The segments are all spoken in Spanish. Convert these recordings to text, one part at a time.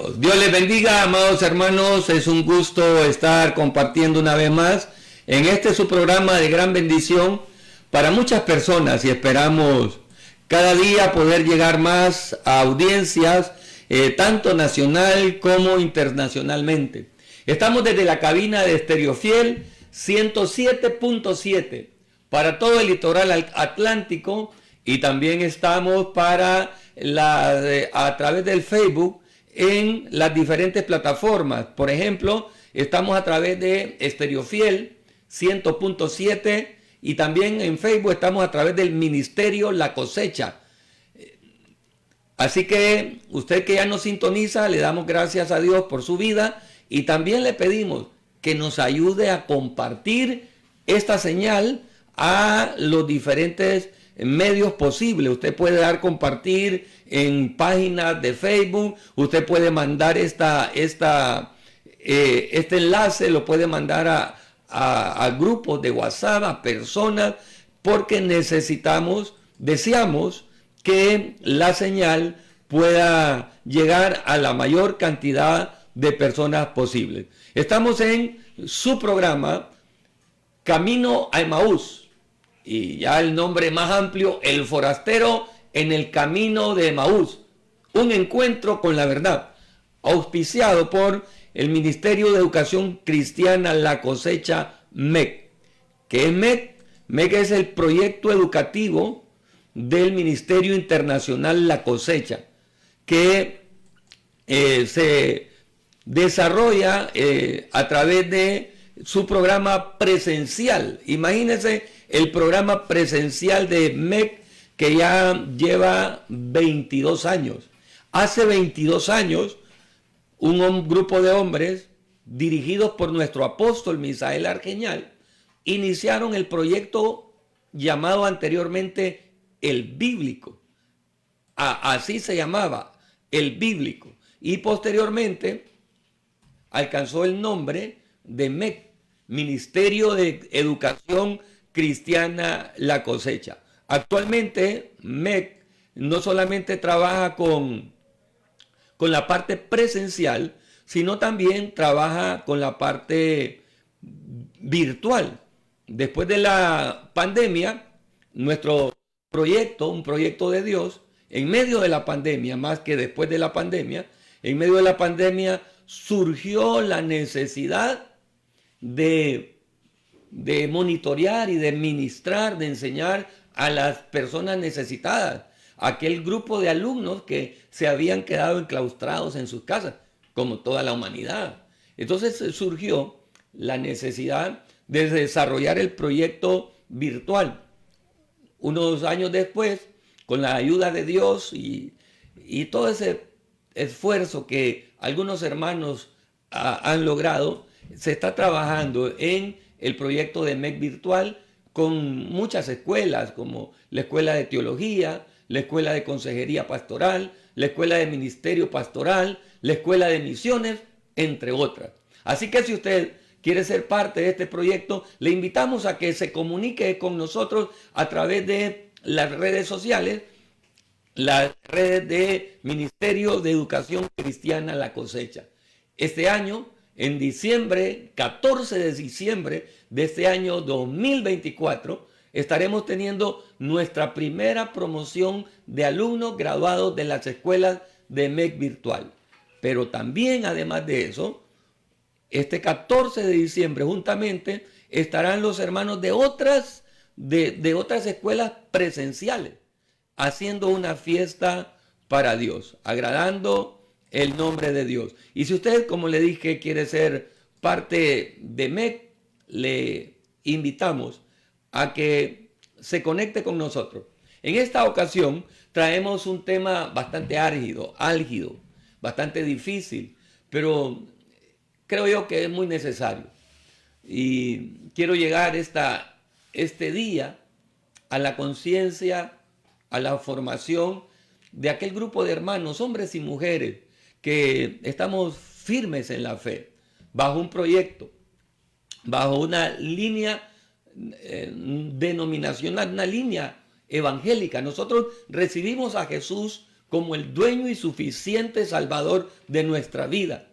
Dios. Dios les bendiga, amados hermanos. Es un gusto estar compartiendo una vez más en este su programa de gran bendición para muchas personas y esperamos cada día poder llegar más a audiencias tanto nacional como internacionalmente. Estamos desde la cabina de Estéreo Fiel 107.7 para todo el litoral atlántico y también estamos para a través del Facebook en las diferentes plataformas. Por ejemplo, estamos a través de Estéreo Fiel 100.7 y también en Facebook estamos a través del Ministerio La Cosecha. Así que usted que ya nos sintoniza, le damos gracias a Dios por su vida y también le pedimos que nos ayude a compartir esta señal a los diferentes medios posibles. Usted puede dar compartir en páginas de Facebook, usted puede mandar este enlace, lo puede mandar a grupos de WhatsApp, a personas, porque deseamos que la señal pueda llegar a la mayor cantidad de personas posible. Estamos en su programa Camino a Emaús, y ya el nombre más amplio, El Forastero en el Camino de Emaús, un encuentro con la verdad, auspiciado por el Ministerio de Educación Cristiana La Cosecha MEC. ¿Qué es MEC? MEC es el proyecto educativo del Ministerio Internacional La Cosecha, que se desarrolla a través de su programa presencial. Imagínense el programa presencial de MEC, que ya lleva 22 años. Hace 22 años, un grupo de hombres dirigidos por nuestro apóstol Misael Argeñal iniciaron el proyecto llamado anteriormente El Bíblico. Así se llamaba, El Bíblico. Y posteriormente alcanzó el nombre de MEC, Ministerio de Educación Cristiana La Cosecha. Actualmente MEC no solamente trabaja con la parte presencial, sino también trabaja con la parte virtual. Después de la pandemia, nuestro proyecto, un proyecto de Dios, en medio de la pandemia, más que después de la pandemia, en medio de la pandemia surgió la necesidad de monitorear y de ministrar, de enseñar a las personas necesitadas, aquel grupo de alumnos que se habían quedado enclaustrados en sus casas, como toda la humanidad. Entonces surgió la necesidad de desarrollar el proyecto virtual. Unos años después, con la ayuda de Dios y todo ese esfuerzo que algunos hermanos han logrado, se está trabajando en el proyecto de MEC virtual con muchas escuelas, como la Escuela de Teología, la Escuela de Consejería Pastoral, la Escuela de Ministerio Pastoral, la Escuela de Misiones, entre otras. Así que si usted quiere ser parte de este proyecto, le invitamos a que se comunique con nosotros a través de las redes sociales, las redes de Ministerio de Educación Cristiana La Cosecha. Este año, en diciembre, 14 de diciembre de este año 2024, estaremos teniendo nuestra primera promoción de alumnos graduados de las escuelas de MEC virtual. Pero también, además de eso, este 14 de diciembre juntamente estarán los hermanos de otras escuelas presenciales haciendo una fiesta para Dios, agradando el nombre de Dios. Y si usted, como le dije, quiere ser parte de MEC, le invitamos a que se conecte con nosotros. En esta ocasión traemos un tema bastante álgido, bastante difícil, pero creo yo que es muy necesario. Y quiero llegar este día a la conciencia, a la formación de aquel grupo de hermanos, hombres y mujeres, que estamos firmes en la fe, bajo un proyecto, bajo una línea denominacional, una línea evangélica. Nosotros recibimos a Jesús como el dueño y suficiente Salvador de nuestra vida.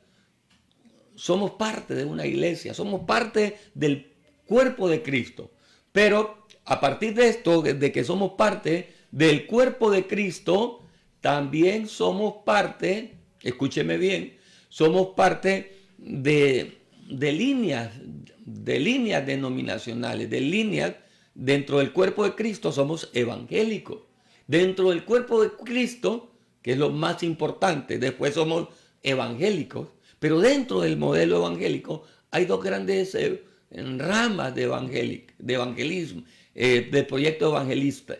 Somos parte de una iglesia, somos parte del cuerpo de Cristo. Pero a partir de esto, de que somos parte del cuerpo de Cristo, también somos parte, escúcheme bien, somos parte de líneas denominacionales, de líneas dentro del cuerpo de Cristo. Somos evangélicos. Dentro del cuerpo de Cristo, que es lo más importante, después somos evangélicos, pero dentro del modelo evangélico hay dos grandes ramas de evangelismo, del proyecto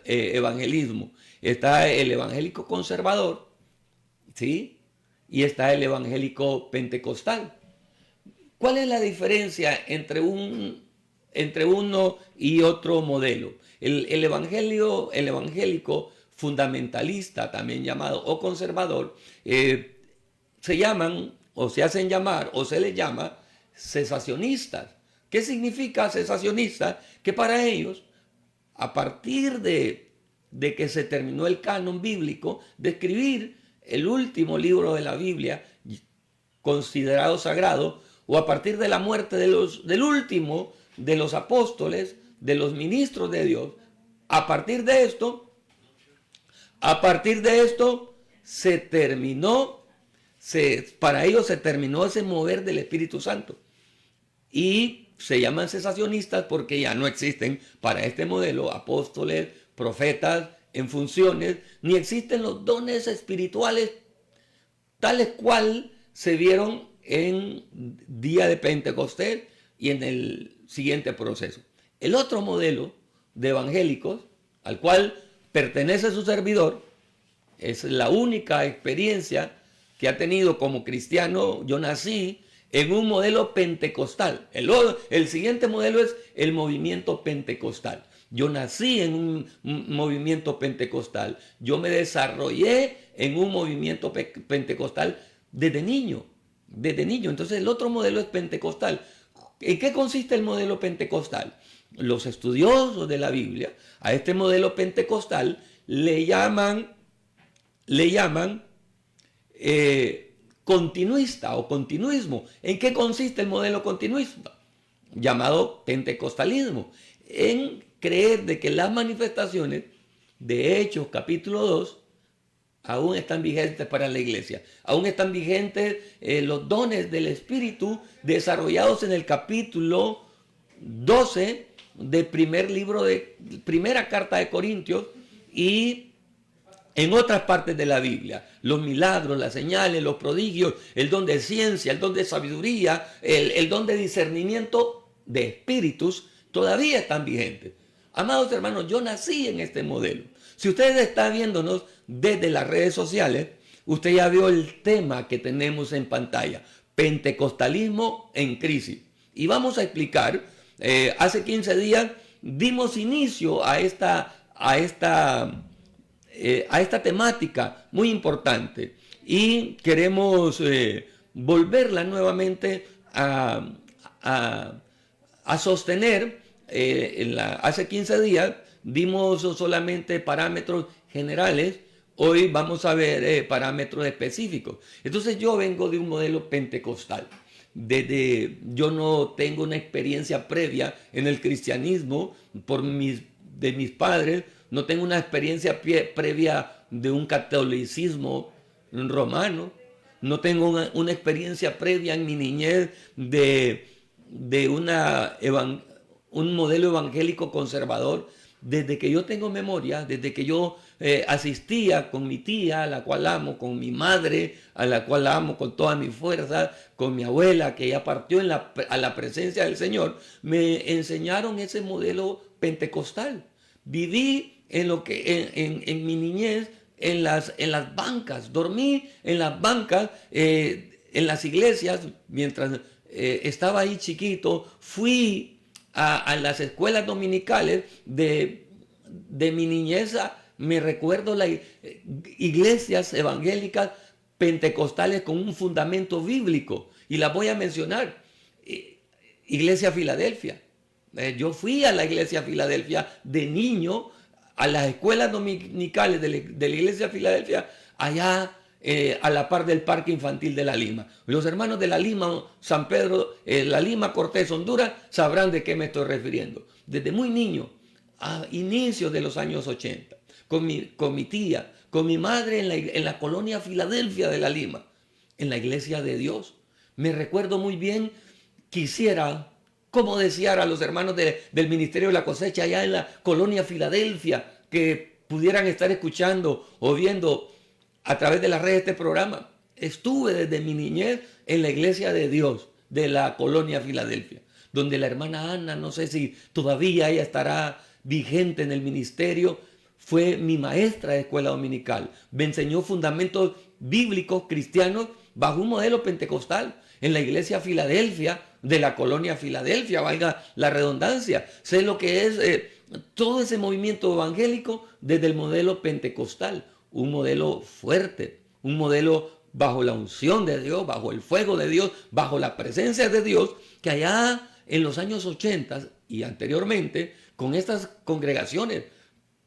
evangelismo. Está el evangélico conservador, ¿sí? Y está el evangélico pentecostal. ¿Cuál es la diferencia entre uno y otro modelo? El evangélico fundamentalista, también llamado, o conservador, se llaman, o se hacen llamar, o se les llama cesacionistas. ¿Qué significa cesacionista? Que para ellos, a partir de que se terminó el canon bíblico, de escribir el último libro de la Biblia, considerado sagrado, o a partir de la muerte del último de los apóstoles, de los ministros de Dios, a partir de esto se terminó, para ellos se terminó ese mover del Espíritu Santo. Y se llaman cesacionistas porque ya no existen para este modelo apóstoles, profetas en funciones, ni existen los dones espirituales tales cual se vieron en día de Pentecostés y en el siguiente proceso. El otro modelo de evangélicos al cual pertenece su servidor, es la única experiencia que ha tenido como cristiano. Yo nací en un modelo pentecostal. El siguiente modelo es el movimiento pentecostal. Yo nací en un movimiento pentecostal. Yo me desarrollé en un movimiento pentecostal desde niño. Entonces el otro modelo es pentecostal. ¿En qué consiste el modelo pentecostal? Los estudiosos de la Biblia a este modelo pentecostal le llaman continuista o continuismo. ¿En qué consiste el modelo continuista? Llamado pentecostalismo. En creer de que las manifestaciones de Hechos capítulo 2 aún están vigentes para la iglesia. Aún están vigentes los dones del Espíritu desarrollados en el capítulo 12 del primera carta de Corintios y en otras partes de la Biblia. Los milagros, las señales, los prodigios, el don de ciencia, el don de sabiduría, el don de discernimiento de espíritus todavía están vigentes. Amados hermanos, yo nací en este modelo. Si usted está viéndonos desde las redes sociales, usted ya vio el tema que tenemos en pantalla: pentecostalismo en crisis. Y vamos a explicar, hace 15 días dimos inicio a esta temática muy importante y queremos volverla nuevamente a sostener. Hace 15 días dimos solamente parámetros generales. Hoy vamos a ver parámetros específicos. Entonces yo vengo de un modelo pentecostal. Yo no tengo una experiencia previa en el cristianismo de mis padres. No tengo una experiencia previa de un catolicismo romano. No tengo una experiencia previa en mi niñez de un modelo evangélico conservador. Desde que yo tengo memoria, desde que yo asistía con mi tía, a la cual amo, con mi madre, a la cual amo con toda mi fuerza, con mi abuela, que ya partió a la presencia del Señor, me enseñaron ese modelo pentecostal. Viví en mi niñez en las bancas, dormí en las bancas, en las iglesias, mientras estaba ahí chiquito. Fui a las escuelas dominicales de mi niñez. Me recuerdo las iglesias evangélicas pentecostales con un fundamento bíblico, y las voy a mencionar. Iglesia Filadelfia. Yo fui a la Iglesia Filadelfia de niño, a las escuelas dominicales de la Iglesia Filadelfia, allá a la par del Parque Infantil de La Lima. Los hermanos de La Lima, San Pedro, La Lima, Cortés, Honduras, sabrán de qué me estoy refiriendo. Desde muy niño, a inicios de los años 80, con mi tía, con mi madre en la colonia Filadelfia de La Lima, en la iglesia de Dios. Me recuerdo muy bien, quisiera como desear a los hermanos del Ministerio de la Cosecha allá en la colonia Filadelfia que pudieran estar escuchando o viendo a través de las redes este programa. Estuve desde mi niñez en la iglesia de Dios de la colonia Filadelfia, donde la hermana Ana, no sé si todavía ella estará vigente en el ministerio, fue mi maestra de escuela dominical. Me enseñó fundamentos bíblicos cristianos bajo un modelo pentecostal en la iglesia Filadelfia, de la colonia Filadelfia, valga la redundancia. Sé lo que es todo ese movimiento evangélico desde el modelo pentecostal, un modelo fuerte, un modelo bajo la unción de Dios, bajo el fuego de Dios, bajo la presencia de Dios, que allá en los años 80 y anteriormente, con estas congregaciones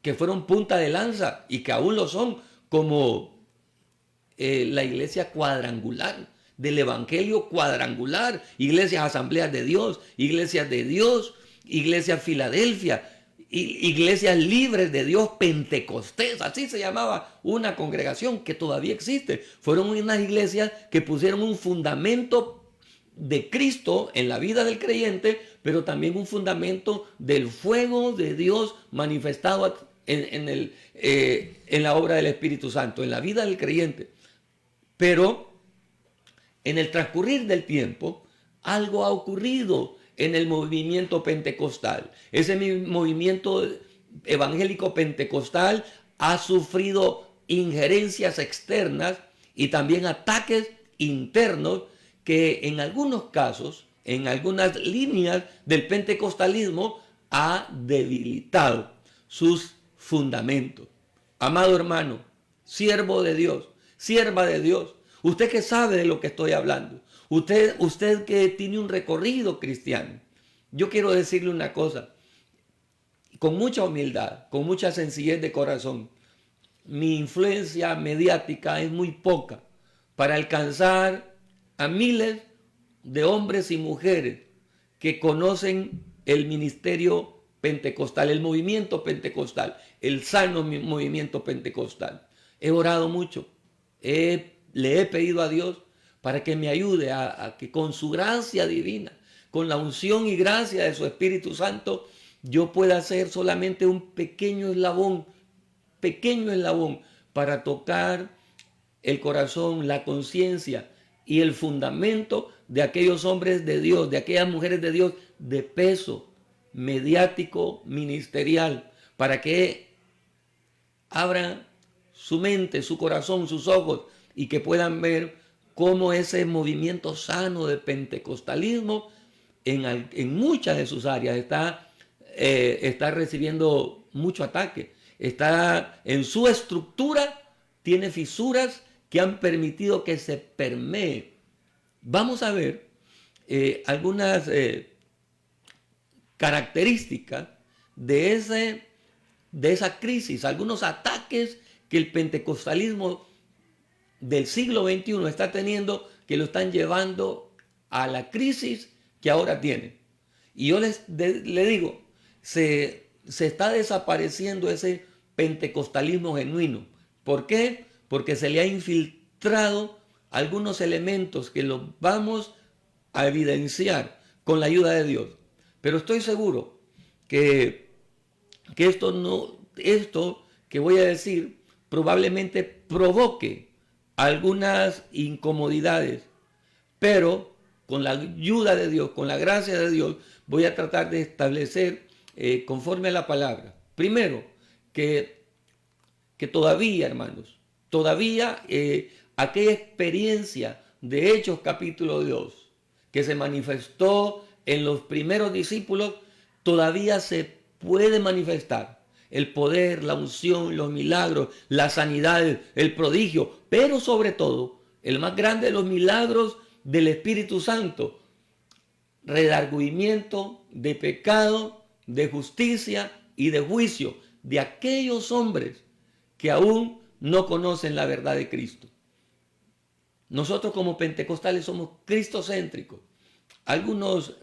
que fueron punta de lanza y que aún lo son, como la iglesia cuadrangular, del evangelio cuadrangular, iglesias asambleas de Dios, iglesias Filadelfia, iglesias libres de Dios Pentecostés, así se llamaba una congregación que todavía existe. Fueron unas iglesias que pusieron un fundamento de Cristo en la vida del creyente, pero también un fundamento del fuego de Dios manifestado en la obra del Espíritu Santo, en la vida del creyente. Pero en el transcurrir del tiempo, algo ha ocurrido en el movimiento pentecostal. Ese movimiento evangélico pentecostal ha sufrido injerencias externas y también ataques internos que en algunos casos, en algunas líneas del pentecostalismo, ha debilitado sus fundamentos. Amado hermano, siervo de Dios, sierva de Dios, usted que sabe de lo que estoy hablando, usted que tiene un recorrido cristiano, yo quiero decirle una cosa, con mucha humildad, con mucha sencillez de corazón. Mi influencia mediática es muy poca para alcanzar a miles de hombres y mujeres que conocen el ministerio pentecostal, el movimiento pentecostal, el sano movimiento pentecostal. He orado mucho, le he pedido a Dios para que me ayude a que con su gracia divina, con la unción y gracia de su Espíritu Santo, yo pueda ser solamente un pequeño eslabón para tocar el corazón, la conciencia y el fundamento de aquellos hombres de Dios, de aquellas mujeres de Dios de peso mediático, ministerial, para que abran su mente, su corazón, sus ojos y que puedan ver cómo ese movimiento sano de pentecostalismo en muchas de sus áreas está recibiendo mucho ataque. Está en su estructura, tiene fisuras que han permitido que se permee. Vamos a ver algunas características de esa crisis, algunos ataques que el pentecostalismo del siglo XXI está teniendo, que lo están llevando a la crisis que ahora tiene. Y yo le digo, se está desapareciendo ese pentecostalismo genuino. ¿Por qué? Porque se le ha infiltrado algunos elementos que los vamos a evidenciar con la ayuda de Dios. Pero estoy seguro que esto que voy a decir probablemente provoque algunas incomodidades, pero con la ayuda de Dios, con la gracia de Dios, voy a tratar de establecer conforme a la palabra. Primero, que todavía, hermanos, aquella experiencia de Hechos capítulo 2 que se manifestó en los primeros discípulos, todavía se puede manifestar. El poder, la unción, los milagros, las sanidades, el prodigio, pero sobre todo, el más grande de los milagros del Espíritu Santo, redargüimiento de pecado, de justicia y de juicio de aquellos hombres que aún no conocen la verdad de Cristo. Nosotros como pentecostales somos cristocéntricos. Algunos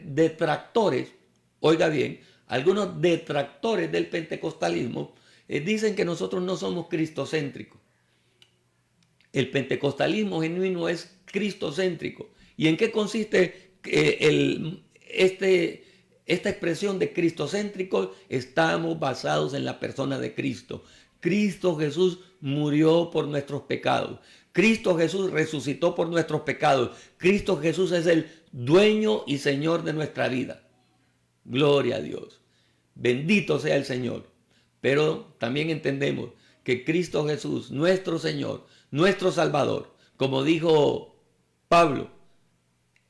detractores, oiga bien, algunos detractores del pentecostalismo dicen que nosotros no somos cristocéntricos. El pentecostalismo genuino es cristocéntrico. ¿Y en qué consiste esta expresión de cristocéntrico? Estamos basados en la persona de Cristo. Cristo Jesús murió por nuestros pecados. Cristo Jesús resucitó por nuestros pecados. Cristo Jesús es el dueño y Señor de nuestra vida. Gloria a Dios. Bendito sea el Señor. Pero también entendemos que Cristo Jesús, nuestro Señor, nuestro Salvador, como dijo Pablo,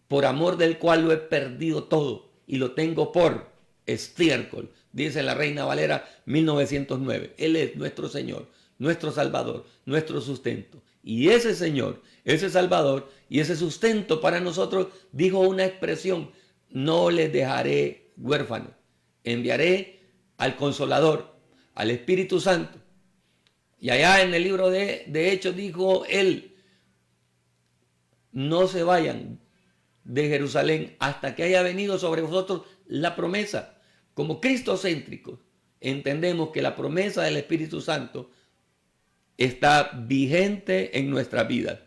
por amor del cual lo he perdido todo y lo tengo por estiércol, dice la Reina Valera 1909. Él es nuestro Señor, nuestro Salvador, nuestro sustento. Y ese Señor, ese Salvador y ese sustento para nosotros dijo una expresión: no les dejaré huérfanos, enviaré al Consolador, al Espíritu Santo. Y allá en el libro de Hechos dijo él: no se vayan de Jerusalén hasta que haya venido sobre vosotros la promesa. Como cristocéntricos, entendemos que la promesa del Espíritu Santo está vigente en nuestra vida.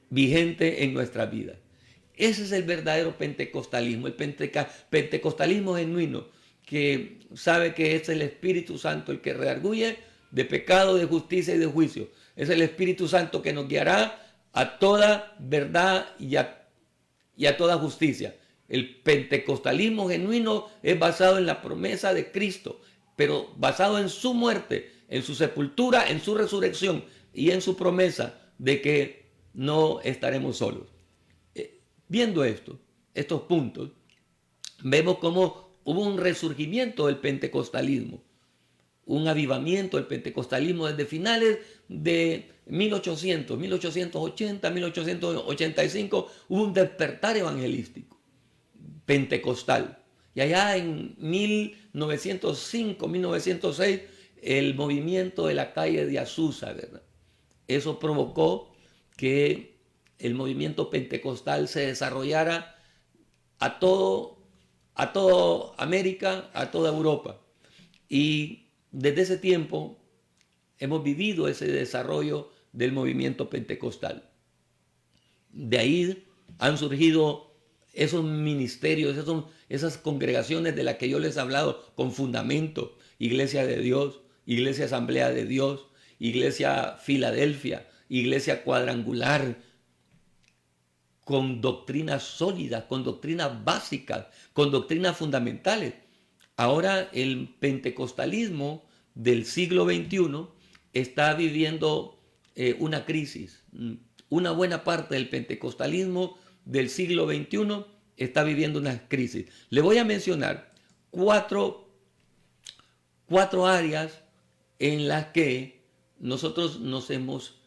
Vigente en nuestra vida. Ese es el verdadero pentecostalismo, el pentecostalismo genuino, que sabe que es el Espíritu Santo el que redarguye de pecado, de justicia y de juicio. Es el Espíritu Santo que nos guiará a toda verdad y a toda justicia. El pentecostalismo genuino es basado en la promesa de Cristo, pero basado en su muerte, en su sepultura, en su resurrección y en su promesa de que no estaremos solos. Viendo estos puntos, vemos cómo hubo un resurgimiento del pentecostalismo, un avivamiento del pentecostalismo desde finales de 1880, 1885, hubo un despertar evangelístico pentecostal. Y allá en 1905, 1906, el movimiento de la calle de Azusa, ¿verdad? Eso provocó que el movimiento pentecostal se desarrollara a toda América, a toda Europa. Y desde ese tiempo hemos vivido ese desarrollo del movimiento pentecostal. De ahí han surgido esos ministerios, esas congregaciones de las que yo les he hablado con fundamento: Iglesia de Dios, Iglesia Asamblea de Dios, Iglesia Filadelfia, Iglesia Cuadrangular, con doctrinas sólidas, con doctrinas básicas, con doctrinas fundamentales. Ahora el pentecostalismo del siglo XXI está viviendo una crisis. Una buena parte del pentecostalismo del siglo XXI está viviendo una crisis. Le voy a mencionar cuatro áreas en las que nosotros nos hemos...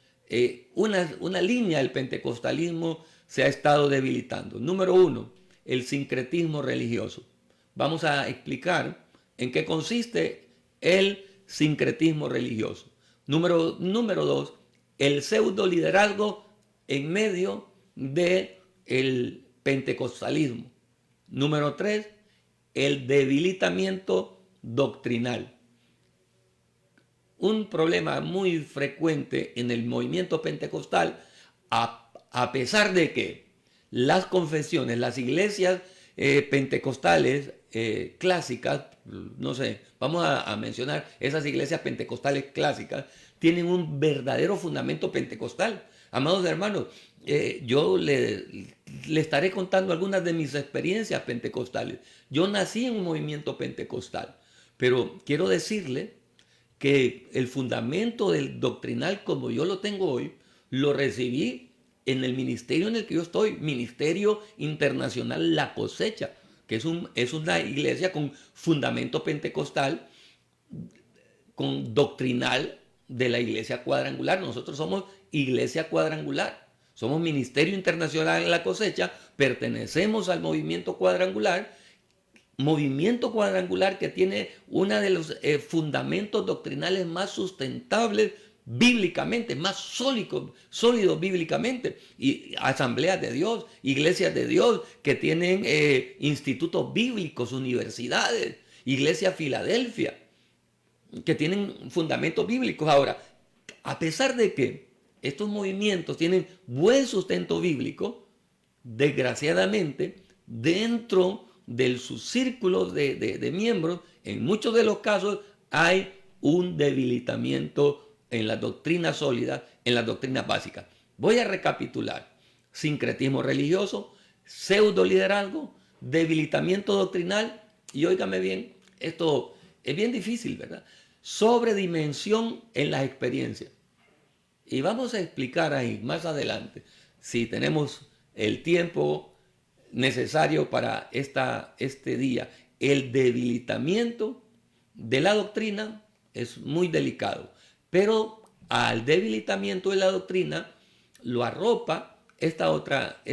una línea del pentecostalismo se ha estado debilitando. Número uno, el sincretismo religioso. Vamos a explicar en qué consiste el sincretismo religioso. Número dos, el pseudo liderazgo en medio del pentecostalismo. Número tres, el debilitamiento doctrinal. Un problema muy frecuente en el movimiento pentecostal, a pesar de que las confesiones, las iglesias pentecostales clásicas, no sé, vamos a mencionar esas iglesias pentecostales clásicas, tienen un verdadero fundamento pentecostal. Amados hermanos, yo le estaré contando algunas de mis experiencias pentecostales. Yo nací en un movimiento pentecostal, pero quiero decirle que el fundamento del doctrinal como yo lo tengo hoy, lo recibí en el ministerio en el que yo estoy, Ministerio Internacional La Cosecha, que es una iglesia con fundamento pentecostal, con doctrinal de la iglesia cuadrangular. Nosotros somos iglesia cuadrangular, somos Ministerio Internacional La Cosecha, pertenecemos al movimiento cuadrangular que tiene uno de los fundamentos doctrinales más sustentables bíblicamente, más sólidos bíblicamente. Y asambleas de Dios, iglesias de Dios que tienen institutos bíblicos, universidades, Iglesia Filadelfia, que tienen fundamentos bíblicos. Ahora, a pesar de que estos movimientos tienen buen sustento bíblico, desgraciadamente, dentro de sus círculos de miembros, en muchos de los casos hay un debilitamiento en las doctrinas sólidas, en las doctrinas básicas. Voy a recapitular: sincretismo religioso, pseudo liderazgo, debilitamiento doctrinal, y óigame bien, esto es bien difícil, ¿verdad? Sobredimensión en las experiencias. Y vamos a explicar ahí más adelante, si tenemos el tiempo necesario para este día. El debilitamiento de la doctrina es muy delicado, pero al debilitamiento de la doctrina lo arropa esta otra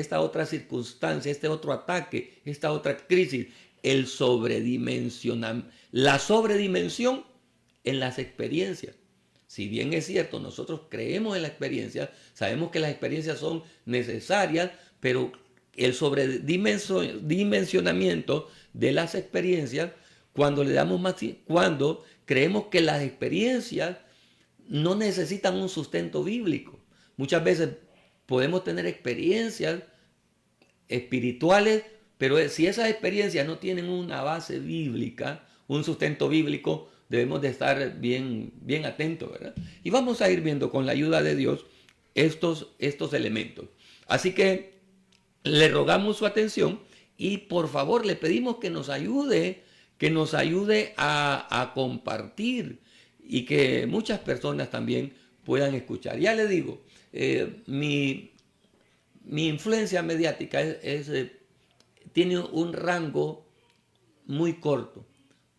circunstancia, este otro ataque, esta otra crisis, la sobredimensión en las experiencias. Si bien es cierto, nosotros creemos en la experiencia, sabemos que las experiencias son necesarias, pero el sobredimensionamiento de las experiencias, cuando creemos que las experiencias no necesitan un sustento bíblico. Muchas veces podemos tener experiencias espirituales, pero si esas experiencias no tienen una base bíblica, un sustento bíblico, debemos de estar bien atentos, ¿verdad? Y vamos a ir viendo con la ayuda de Dios estos elementos. Así que le rogamos su atención y por favor le pedimos que nos ayude a compartir y que muchas personas también puedan escuchar. Ya le digo, mi influencia mediática tiene un rango muy corto.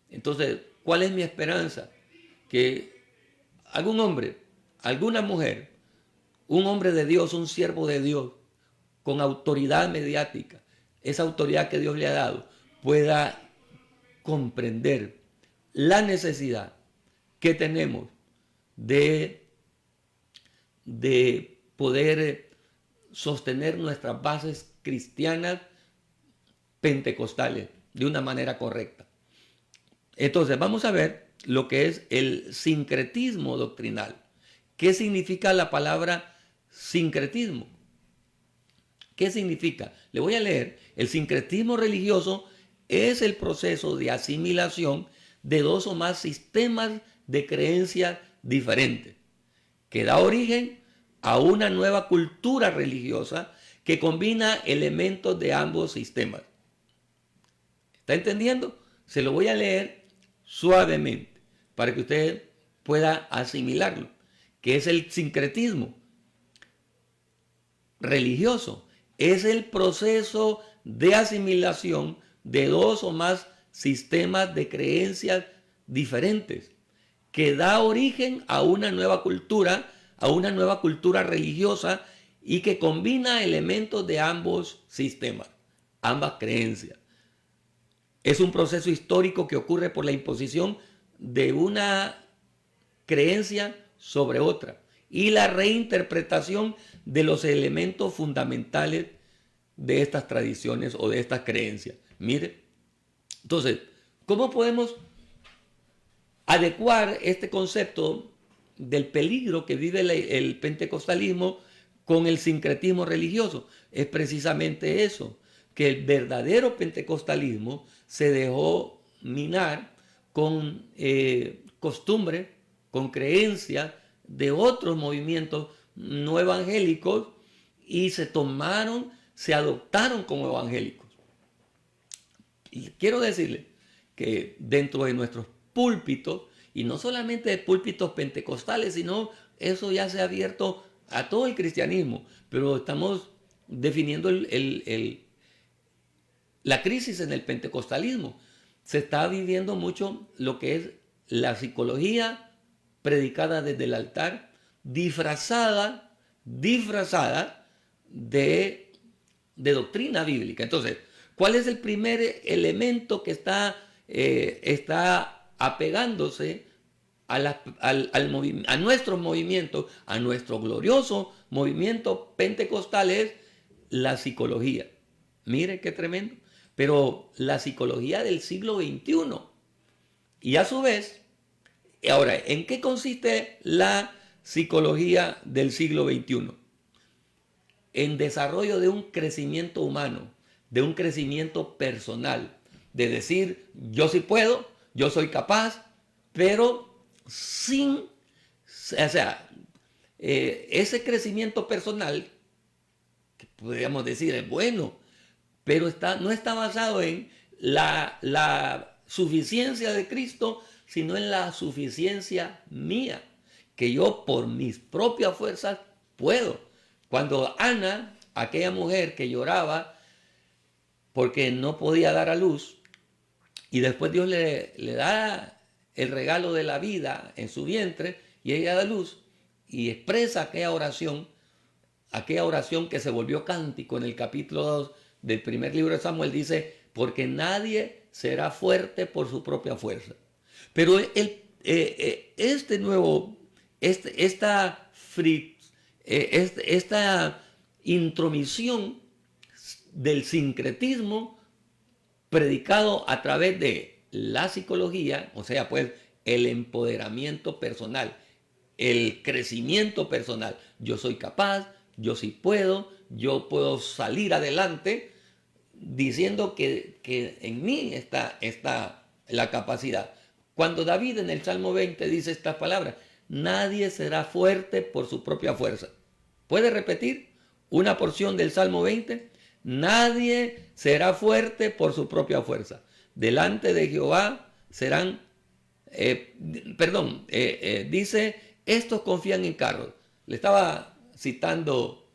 Entonces, ¿cuál es mi esperanza? Que algún hombre, alguna mujer, un hombre de Dios, un siervo de Dios, con autoridad mediática, esa autoridad que Dios le ha dado, pueda comprender la necesidad que tenemos de poder sostener nuestras bases cristianas pentecostales de una manera correcta. Entonces vamos a ver lo que es el sincretismo doctrinal. ¿Qué significa la palabra sincretismo? ¿Qué significa? Le voy a leer. El sincretismo religioso es el proceso de asimilación de dos o más sistemas de creencias diferentes, que da origen a una nueva cultura religiosa que combina elementos de ambos sistemas. ¿Está entendiendo? Se lo voy a leer suavemente para que usted pueda asimilarlo, que es el sincretismo religioso. Es el proceso de asimilación de dos o más sistemas de creencias diferentes, que da origen a una nueva cultura religiosa y que combina elementos de ambos sistemas, ambas creencias. Es un proceso histórico que ocurre por la imposición de una creencia sobre otra y la reinterpretación de los elementos fundamentales de estas tradiciones o de estas creencias. Mire, entonces, ¿cómo podemos adecuar este concepto del peligro que vive el pentecostalismo con el sincretismo religioso? Es precisamente eso, que el verdadero pentecostalismo se dejó minar con costumbres, con creencias de otros movimientos no evangélicos y se adoptaron como evangélicos. Y quiero decirle que dentro de nuestros púlpitos, y no solamente de púlpitos pentecostales, sino eso ya se ha abierto a todo el cristianismo, pero estamos definiendo la crisis en el pentecostalismo. Se está viviendo mucho lo que es la psicología predicada desde el altar, disfrazada de doctrina bíblica. Entonces, ¿cuál es el primer elemento que está apegándose a nuestro movimiento, a nuestro glorioso movimiento pentecostal es la psicología. Mire qué tremendo. Pero la psicología del siglo XXI. Y a su vez, ahora, ¿en qué consiste la psicología del siglo XXI? En desarrollo de un crecimiento humano, de un crecimiento personal, de decir, yo sí puedo, yo soy capaz, pero sin, o sea, ese crecimiento personal, que podríamos decir es bueno, pero no está basado en la suficiencia de Cristo, sino en la suficiencia mía, que yo por mis propias fuerzas puedo. Cuando Ana, aquella mujer que lloraba porque no podía dar a luz, y después Dios le da el regalo de la vida en su vientre, y ella da luz, y expresa aquella oración que se volvió cántico en el capítulo 2 del primer libro de Samuel, dice, porque nadie será fuerte por su propia fuerza. Pero esta intromisión del sincretismo predicado a través de la psicología, o sea, pues el empoderamiento personal, el crecimiento personal. Yo soy capaz, yo sí puedo, yo puedo salir adelante, diciendo que en mí está la capacidad. Cuando David en el Salmo 20 dice estas palabras, nadie será fuerte por su propia fuerza. ¿Puede repetir una porción del Salmo 20? Nadie será fuerte por su propia fuerza. Delante de Jehová serán, dice, estos confían en carros. Le estaba citando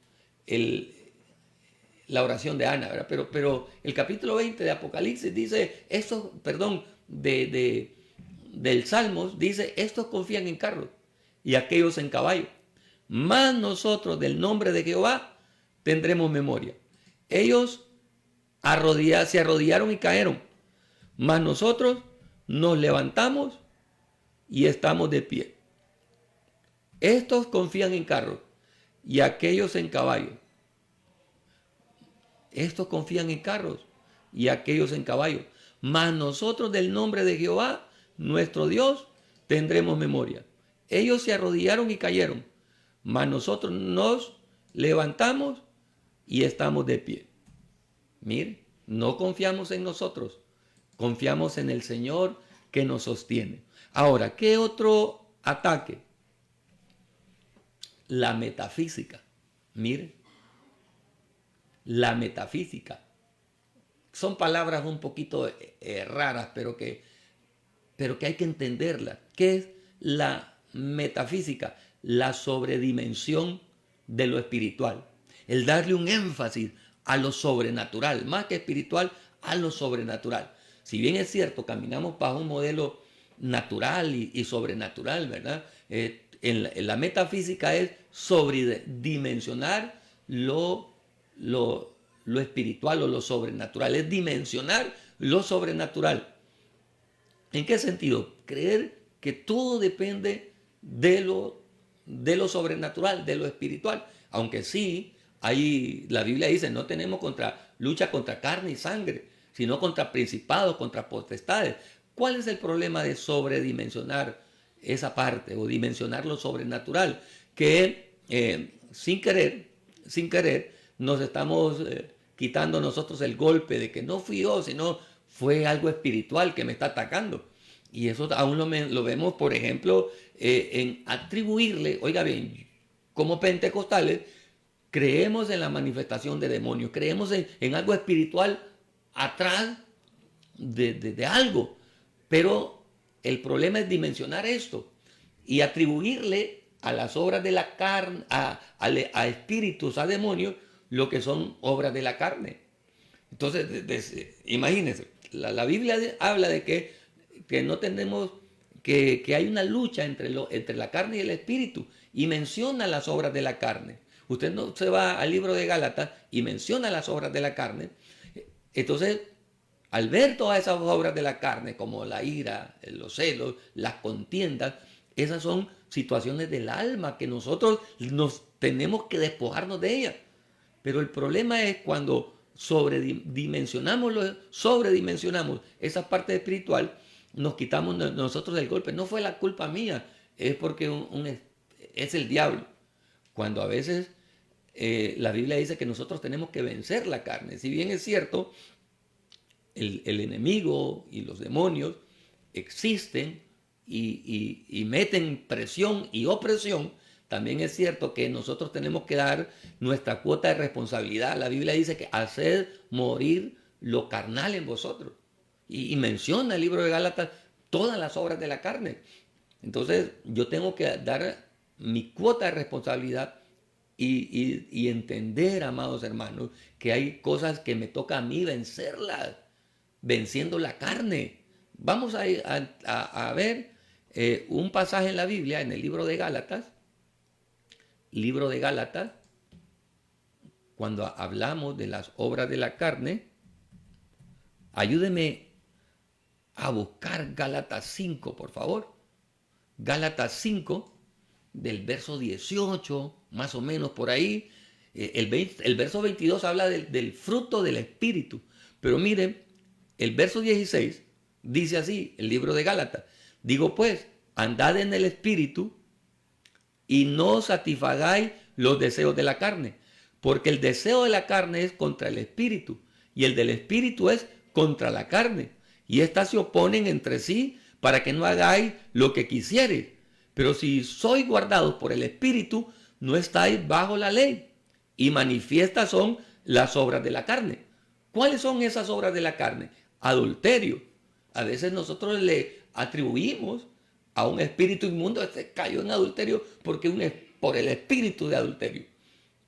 la oración de Ana, ¿verdad? Pero el capítulo 20 de Apocalipsis dice, del Salmos dice, estos confían en carros y aquellos en caballo. Mas nosotros del nombre de Jehová tendremos memoria. Ellos se arrodillaron y cayeron, mas nosotros nos levantamos y estamos de pie. Estos confían en carros y aquellos en caballos. Estos confían en carros y aquellos en caballos. Mas nosotros del nombre de Jehová, nuestro Dios, tendremos memoria. Ellos se arrodillaron y cayeron, mas nosotros nos levantamos y estamos de pie. Mire, no confiamos en nosotros, confiamos en el Señor que nos sostiene. Ahora, ¿qué otro ataque? La metafísica. Mire, la metafísica. Son palabras un poquito raras, pero que hay que entenderlas. ¿Qué es la metafísica? La sobredimensión de lo espiritual. El darle un énfasis a lo sobrenatural, más que espiritual, a lo sobrenatural. Si bien es cierto, caminamos bajo un modelo natural y sobrenatural, ¿verdad? En la metafísica es sobredimensionar lo espiritual o lo sobrenatural, es dimensionar lo sobrenatural. ¿En qué sentido? Creer que todo depende de lo sobrenatural, de lo espiritual, aunque sí, ahí la Biblia dice, no tenemos lucha contra carne y sangre, sino contra principados, contra potestades. ¿Cuál es el problema de sobredimensionar esa parte o dimensionar lo sobrenatural? Que sin querer, nos estamos quitando nosotros el golpe de que no fui yo, sino fue algo espiritual que me está atacando. Y eso aún lo vemos, por ejemplo, en atribuirle, oiga bien, como pentecostales, creemos en la manifestación de demonios, creemos en algo espiritual atrás de algo. Pero el problema es dimensionar esto y atribuirle a las obras de la carne, a espíritus, a demonios, lo que son obras de la carne. Entonces, imagínense, la Biblia habla de que no tenemos, que hay una lucha entre la carne y el espíritu, y menciona las obras de la carne. Usted no se va al libro de Gálatas y menciona las obras de la carne. Entonces, al ver todas esas obras de la carne, como la ira, los celos, las contiendas, Esas son situaciones del alma que nosotros nos tenemos que despojarnos de ellas. Pero el problema es cuando sobredimensionamos esa parte espiritual, nos quitamos nosotros del golpe. No fue la culpa mía, es porque es el diablo. Cuando a veces la Biblia dice que nosotros tenemos que vencer la carne. Si bien es cierto, el enemigo y los demonios existen y meten presión y opresión, también es cierto que nosotros tenemos que dar nuestra cuota de responsabilidad. La Biblia dice que hacer morir lo carnal en vosotros. Y menciona el libro de Gálatas todas las obras de la carne. Entonces yo tengo que dar mi cuota de responsabilidad y entender, amados hermanos, que hay cosas que me toca a mí vencerlas, venciendo la carne. Vamos a ver un pasaje en la Biblia, en el libro de Gálatas, cuando hablamos de las obras de la carne. Ayúdeme a buscar Gálatas 5, por favor. Gálatas 5, del verso 18, más o menos por ahí. El verso 22 habla del fruto del Espíritu. Pero miren, el verso 16 dice así, el libro de Gálatas. Digo pues, andad en el Espíritu y no satisfagáis los deseos de la carne, porque el deseo de la carne es contra el Espíritu y el del Espíritu es contra la carne, y éstas se oponen entre sí para que no hagáis lo que quisiereis. Pero si sois guardados por el Espíritu, no estáis bajo la ley, y manifiestas son las obras de la carne. ¿Cuáles son esas obras de la carne? Adulterio. A veces nosotros le atribuimos a un espíritu inmundo, este cayó en adulterio porque por el espíritu de adulterio.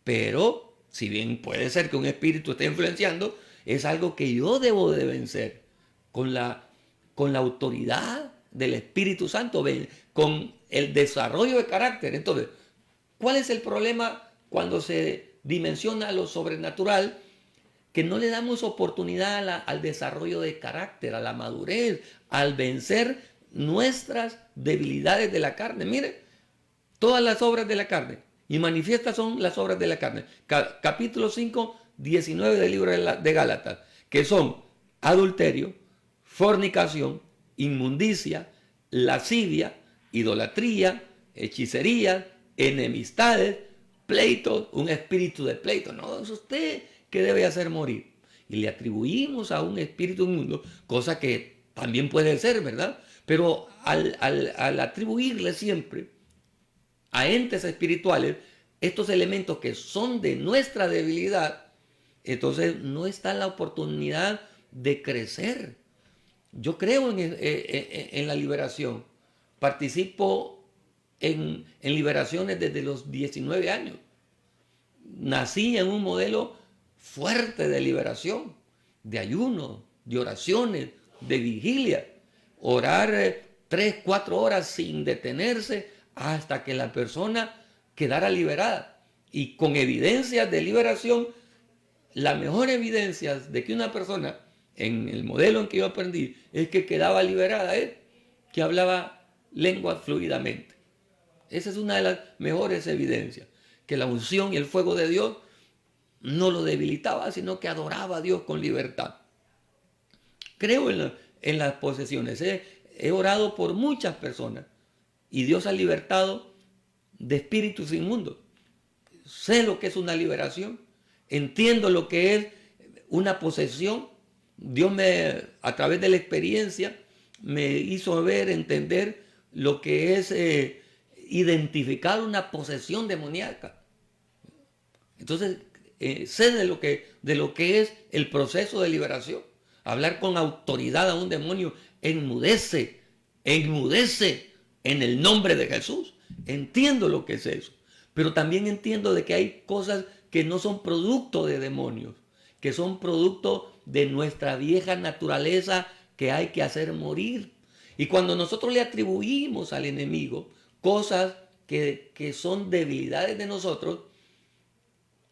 Pero, si bien puede ser que un espíritu esté influenciando, es algo que yo debo de vencer con la autoridad del Espíritu Santo, con el desarrollo de carácter. Entonces, ¿cuál es el problema cuando se dimensiona lo sobrenatural? Que no le damos oportunidad al desarrollo de carácter, a la madurez, al vencer nuestras debilidades de la carne. Mire, todas las obras de la carne, y manifiestas son las obras de la carne. Capítulo 5, 19 del libro de Gálatas, que son adulterio, fornicación, inmundicia, lascivia, idolatría, hechicería, enemistades, pleitos, un espíritu de pleito. No, es usted que debe hacer morir. Y le atribuimos a un espíritu inmundo, cosa que también puede ser, ¿verdad? Pero al atribuirle siempre a entes espirituales estos elementos que son de nuestra debilidad, entonces no está la oportunidad de crecer. Yo creo en la liberación. Participo en liberaciones desde los 19 años. Nací en un modelo fuerte de liberación, de ayuno, de oraciones, de vigilia. Orar 3, 4 horas sin detenerse hasta que la persona quedara liberada. Y con evidencias de liberación, la mejor evidencia de que una persona, en el modelo en que yo aprendí, es que quedaba liberada, que hablaba lengua fluidamente. Esa es una de las mejores evidencias, que la unción y el fuego de Dios no lo debilitaba, sino que adoraba a Dios con libertad. Creo en las posesiones. He orado por muchas personas y Dios ha libertado de espíritus inmundos. Sé lo que es una liberación, entiendo lo que es una posesión. Dios a través de la experiencia me hizo entender lo que es identificar una posesión demoníaca. Entonces, sé de lo que es el proceso de liberación. Hablar con autoridad a un demonio enmudece en el nombre de Jesús. Entiendo lo que es eso. Pero también entiendo de que hay cosas que no son producto de demonios, que son producto de nuestra vieja naturaleza que hay que hacer morir. Y cuando nosotros le atribuimos al enemigo cosas que son debilidades de nosotros,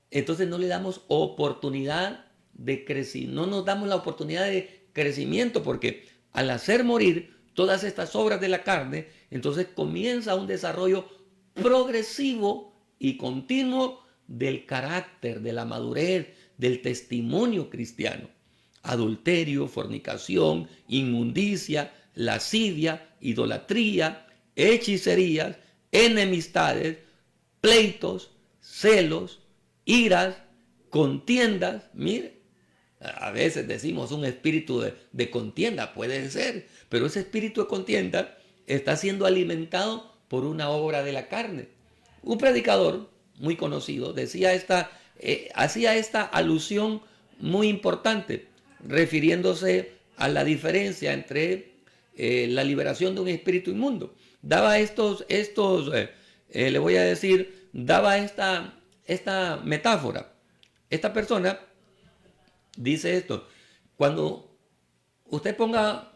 entonces no le damos oportunidad de crecimiento, no nos damos la oportunidad de crecimiento, porque al hacer morir todas estas obras de la carne, entonces comienza un desarrollo progresivo y continuo del carácter, de la madurez, del testimonio cristiano. Adulterio, fornicación, inmundicia, lascivia, idolatría, hechicerías, enemistades, pleitos, celos, iras, contiendas. Mire, a veces decimos un espíritu de contienda, puede ser, pero ese espíritu de contienda está siendo alimentado por una obra de la carne. Un predicador muy conocido hacía esta alusión muy importante, refiriéndose a la diferencia entre la liberación de un espíritu inmundo. Daba le voy a decir, daba esta metáfora. Esta persona dice esto: cuando usted ponga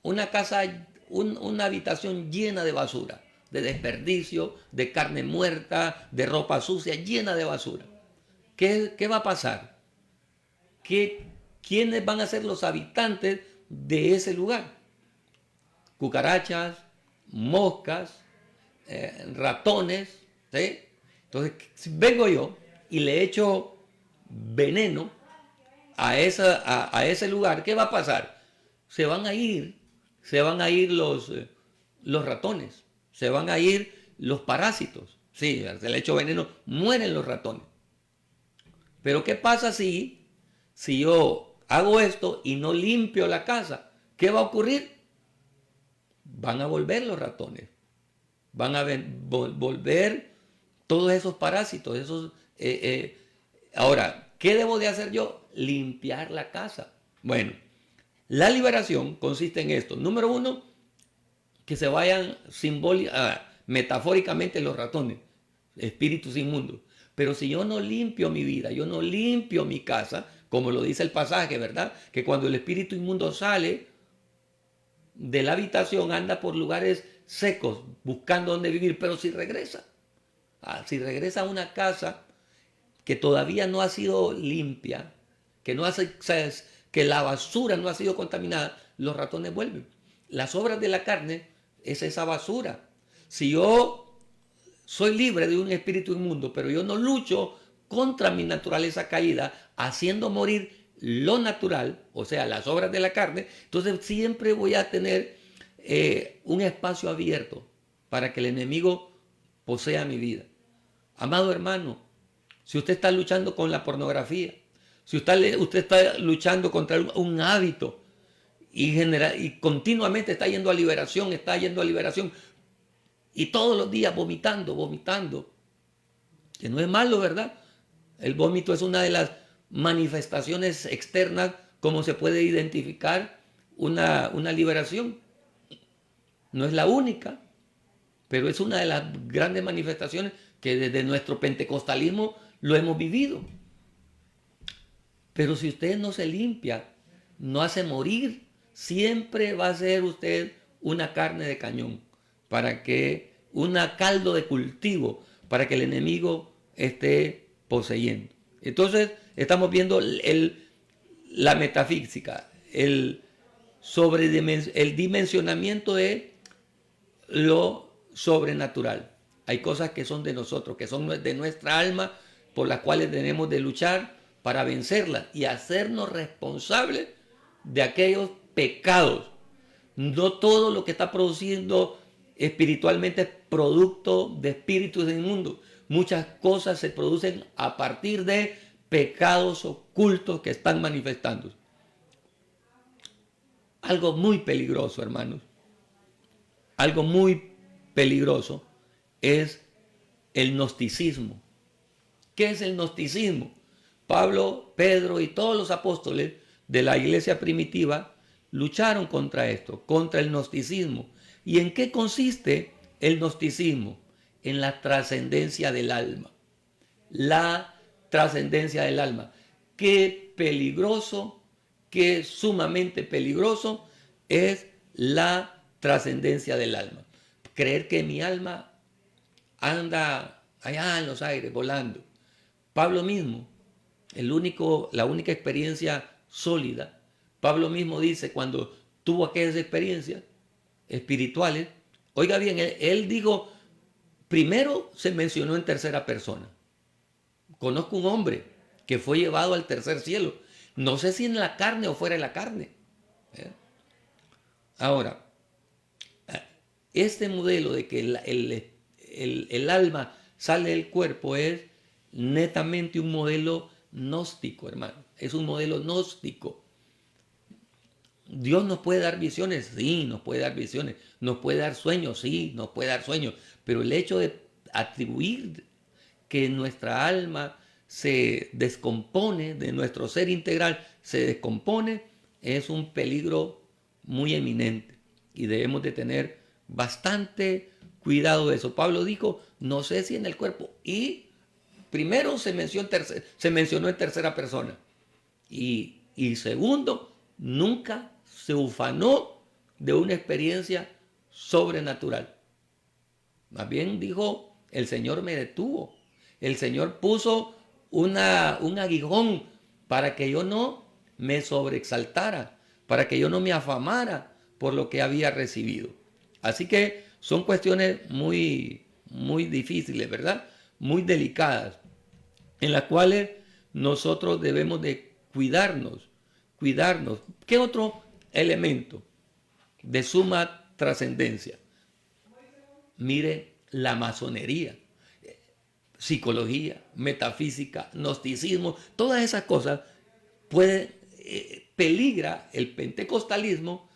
una casa, una habitación llena de basura, de desperdicio, de carne muerta, de ropa sucia, llena de basura, ¿qué va a pasar? ¿Quiénes van a ser los habitantes de ese lugar? Cucarachas, moscas, ratones, ¿sí? Entonces, si vengo yo y le echo veneno a ese lugar, ¿qué va a pasar? Se van a ir los ratones, se van a ir los parásitos. Sí, se le echo veneno, mueren los ratones. Pero ¿qué pasa si yo hago esto y no limpio la casa? ¿Qué va a ocurrir? Van a volver los ratones, van a volver todos esos parásitos, Ahora, ¿qué debo de hacer yo? Limpiar la casa. Bueno, la liberación consiste en esto. Número uno, que se vayan metafóricamente los ratones, espíritus inmundos. Pero si yo no limpio mi vida, yo no limpio mi casa, como lo dice el pasaje, ¿verdad? Que cuando el espíritu inmundo sale de la habitación, anda por lugares secos, buscando dónde vivir, pero si regresa a una casa que todavía no ha sido limpia, que la basura no ha sido contaminada, los ratones vuelven. Las obras de la carne es esa basura. Si yo soy libre de un espíritu inmundo, pero yo no lucho contra mi naturaleza caída, haciendo morir lo natural, o sea, las obras de la carne, entonces siempre voy a tener un espacio abierto para que el enemigo posea mi vida. Amado hermano, si usted está luchando con la pornografía, si usted está luchando contra un hábito y continuamente está yendo a liberación, y todos los días vomitando, que no es malo, ¿verdad? El vómito es una de las manifestaciones externas como se puede identificar una liberación. No es la única, pero es una de las grandes manifestaciones que desde nuestro pentecostalismo lo hemos vivido. Pero si usted no se limpia, no hace morir, siempre va a ser usted una carne de cañón, una caldo de cultivo, para que el enemigo esté poseyendo. Entonces, estamos viendo la metafísica, el dimensionamiento de lo sobrenatural. Hay cosas que son de nosotros, que son de nuestra alma, por las cuales tenemos de luchar para vencerlas y hacernos responsables de aquellos pecados. No todo lo que está produciendo espiritualmente es producto de espíritus inmundos. Muchas cosas se producen a partir de pecados ocultos que están manifestando. Algo muy peligroso, hermanos. Algo muy peligroso es el gnosticismo. ¿Qué es el gnosticismo? Pablo, Pedro y todos los apóstoles de la iglesia primitiva lucharon contra esto, contra el gnosticismo. ¿Y en qué consiste el gnosticismo? En la trascendencia del alma. La trascendencia del alma. Qué peligroso, qué sumamente peligroso es la trascendencia del alma. Creer que mi alma anda allá en los aires volando. Pablo mismo, la única experiencia sólida, Pablo mismo dice, cuando tuvo aquellas experiencias espirituales, Oiga bien, él dijo, primero se mencionó en tercera persona. Conozco un hombre que fue llevado al tercer cielo. No sé si en la carne o fuera de la carne. ¿Eh? Ahora, este modelo de que el alma sale del cuerpo es netamente un modelo gnóstico, hermano. Es un modelo gnóstico. Dios nos puede dar visiones, sí, nos puede dar visiones. Nos puede dar sueños, sí, nos puede dar sueños. Pero el hecho de atribuir que nuestra alma se descompone, de nuestro ser integral se descompone, es un peligro muy eminente. Y debemos de tener bastante cuidado de eso. Pablo dijo, no sé si en el cuerpo. Y primero se mencionó en tercera persona. Y segundo, nunca se ufanó de una experiencia sobrenatural. Más bien dijo, el Señor me detuvo. El Señor puso un aguijón para que yo no me sobreexaltara, para que yo no me afamara por lo que había recibido. Así que son cuestiones muy, muy difíciles, ¿verdad? Muy delicadas, en las cuales nosotros debemos de cuidarnos. ¿Qué otro elemento de suma trascendencia? Mire, la masonería, psicología, metafísica, gnosticismo, todas esas cosas peligra el pentecostalismo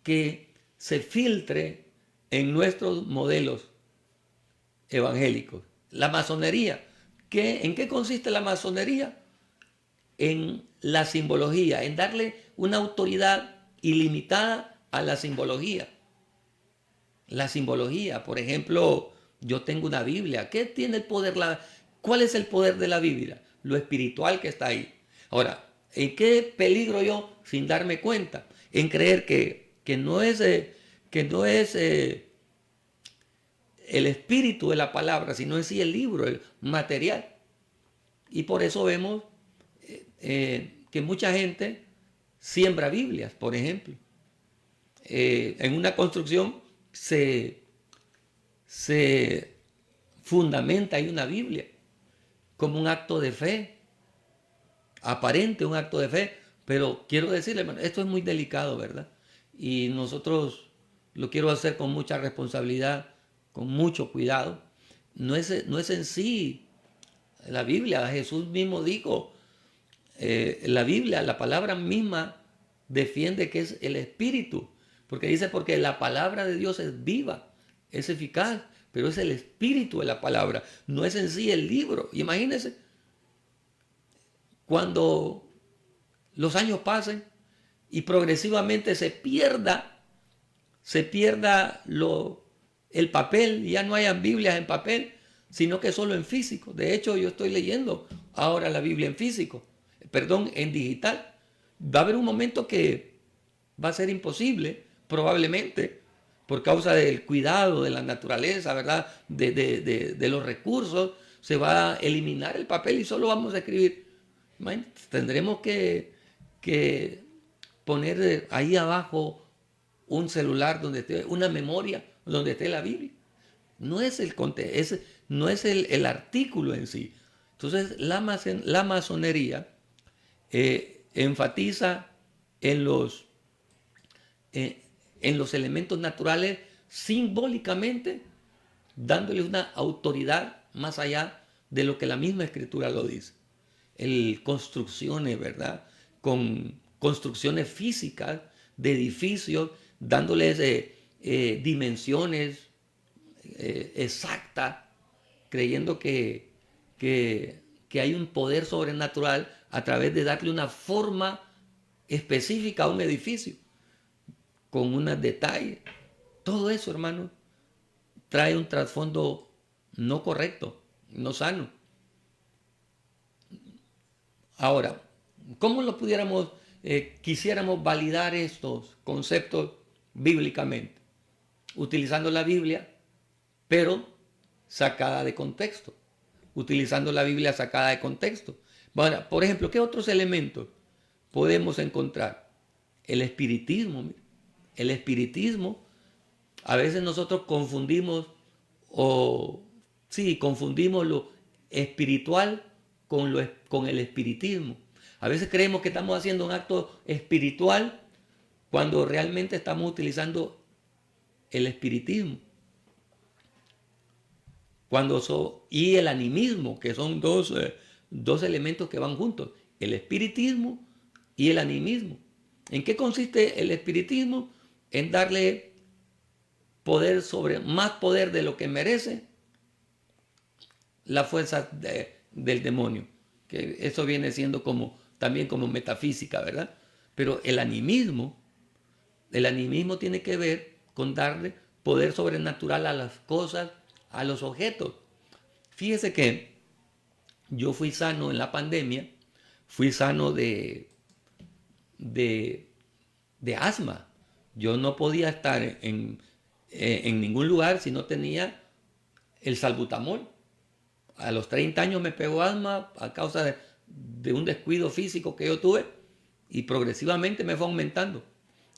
que se filtre en nuestros modelos evangélicos. La masonería, ¿en qué consiste la masonería? En la simbología, en darle una autoridad ilimitada a la simbología. La simbología, por ejemplo, yo tengo una Biblia. ¿Qué tiene el poder? ¿Cuál es el poder de la Biblia? Lo espiritual que está ahí. Ahora, ¿en qué peligro yo sin darme cuenta? En creer que no es el espíritu de la palabra, sino en sí el libro, el material. Y por eso vemos que mucha gente siembra Biblias, por ejemplo. En una construcción se fundamenta ahí una Biblia como un acto de fe, aparente un acto de fe, pero quiero decirle, hermano, esto es muy delicado, ¿verdad? Y nosotros lo quiero hacer con mucha responsabilidad, con mucho cuidado. No es en sí la Biblia, Jesús mismo dijo, la Biblia, la palabra misma defiende que es el espíritu, porque dice, porque la palabra de Dios es viva, es eficaz, pero es el espíritu de la palabra, no es en sí el libro. Imagínense, cuando los años pasen y progresivamente se pierda el papel, ya no hayan Biblias en papel, sino que solo en físico. De hecho, yo estoy leyendo ahora la Biblia en digital. Va a haber un momento que va a ser imposible, probablemente, por causa del cuidado de la naturaleza, ¿verdad? De los recursos, se va a eliminar el papel y solo vamos a escribir. Tendremos que poner ahí abajo un celular donde esté, una memoria donde esté la Biblia. No es no es el artículo en sí. Entonces, la masonería enfatiza en los elementos naturales simbólicamente, dándole una autoridad más allá de lo que la misma escritura lo dice. Construcciones, ¿verdad? Con construcciones físicas de edificios, dándoles dimensiones exactas, creyendo que hay un poder sobrenatural a través de darle una forma específica a un edificio, con unos detalles. Todo eso, hermano, trae un trasfondo no correcto, no sano. Ahora, ¿cómo quisiéramos validar estos conceptos bíblicamente? Utilizando la Biblia, pero sacada de contexto. Utilizando la Biblia sacada de contexto. Bueno, por ejemplo, ¿qué otros elementos podemos encontrar? El espiritismo. El espiritismo A veces nosotros confundimos confundimos lo espiritual con el espiritismo. A veces creemos que estamos haciendo un acto espiritual cuando realmente estamos utilizando el espiritismo. Y el animismo, que son dos elementos que van juntos, el espiritismo y el animismo. ¿En qué consiste el espiritismo? En darle más poder de lo que merece la fuerza del demonio, que eso viene siendo también como metafísica, ¿verdad? Pero el animismo tiene que ver con darle poder sobrenatural a las cosas, a los objetos. Fíjese que yo fui sano en la pandemia, fui sano de asma. Yo no podía estar en ningún lugar si no tenía el salbutamol. A los 30 años me pegó asma a causa de un descuido físico que yo tuve y progresivamente me fue aumentando.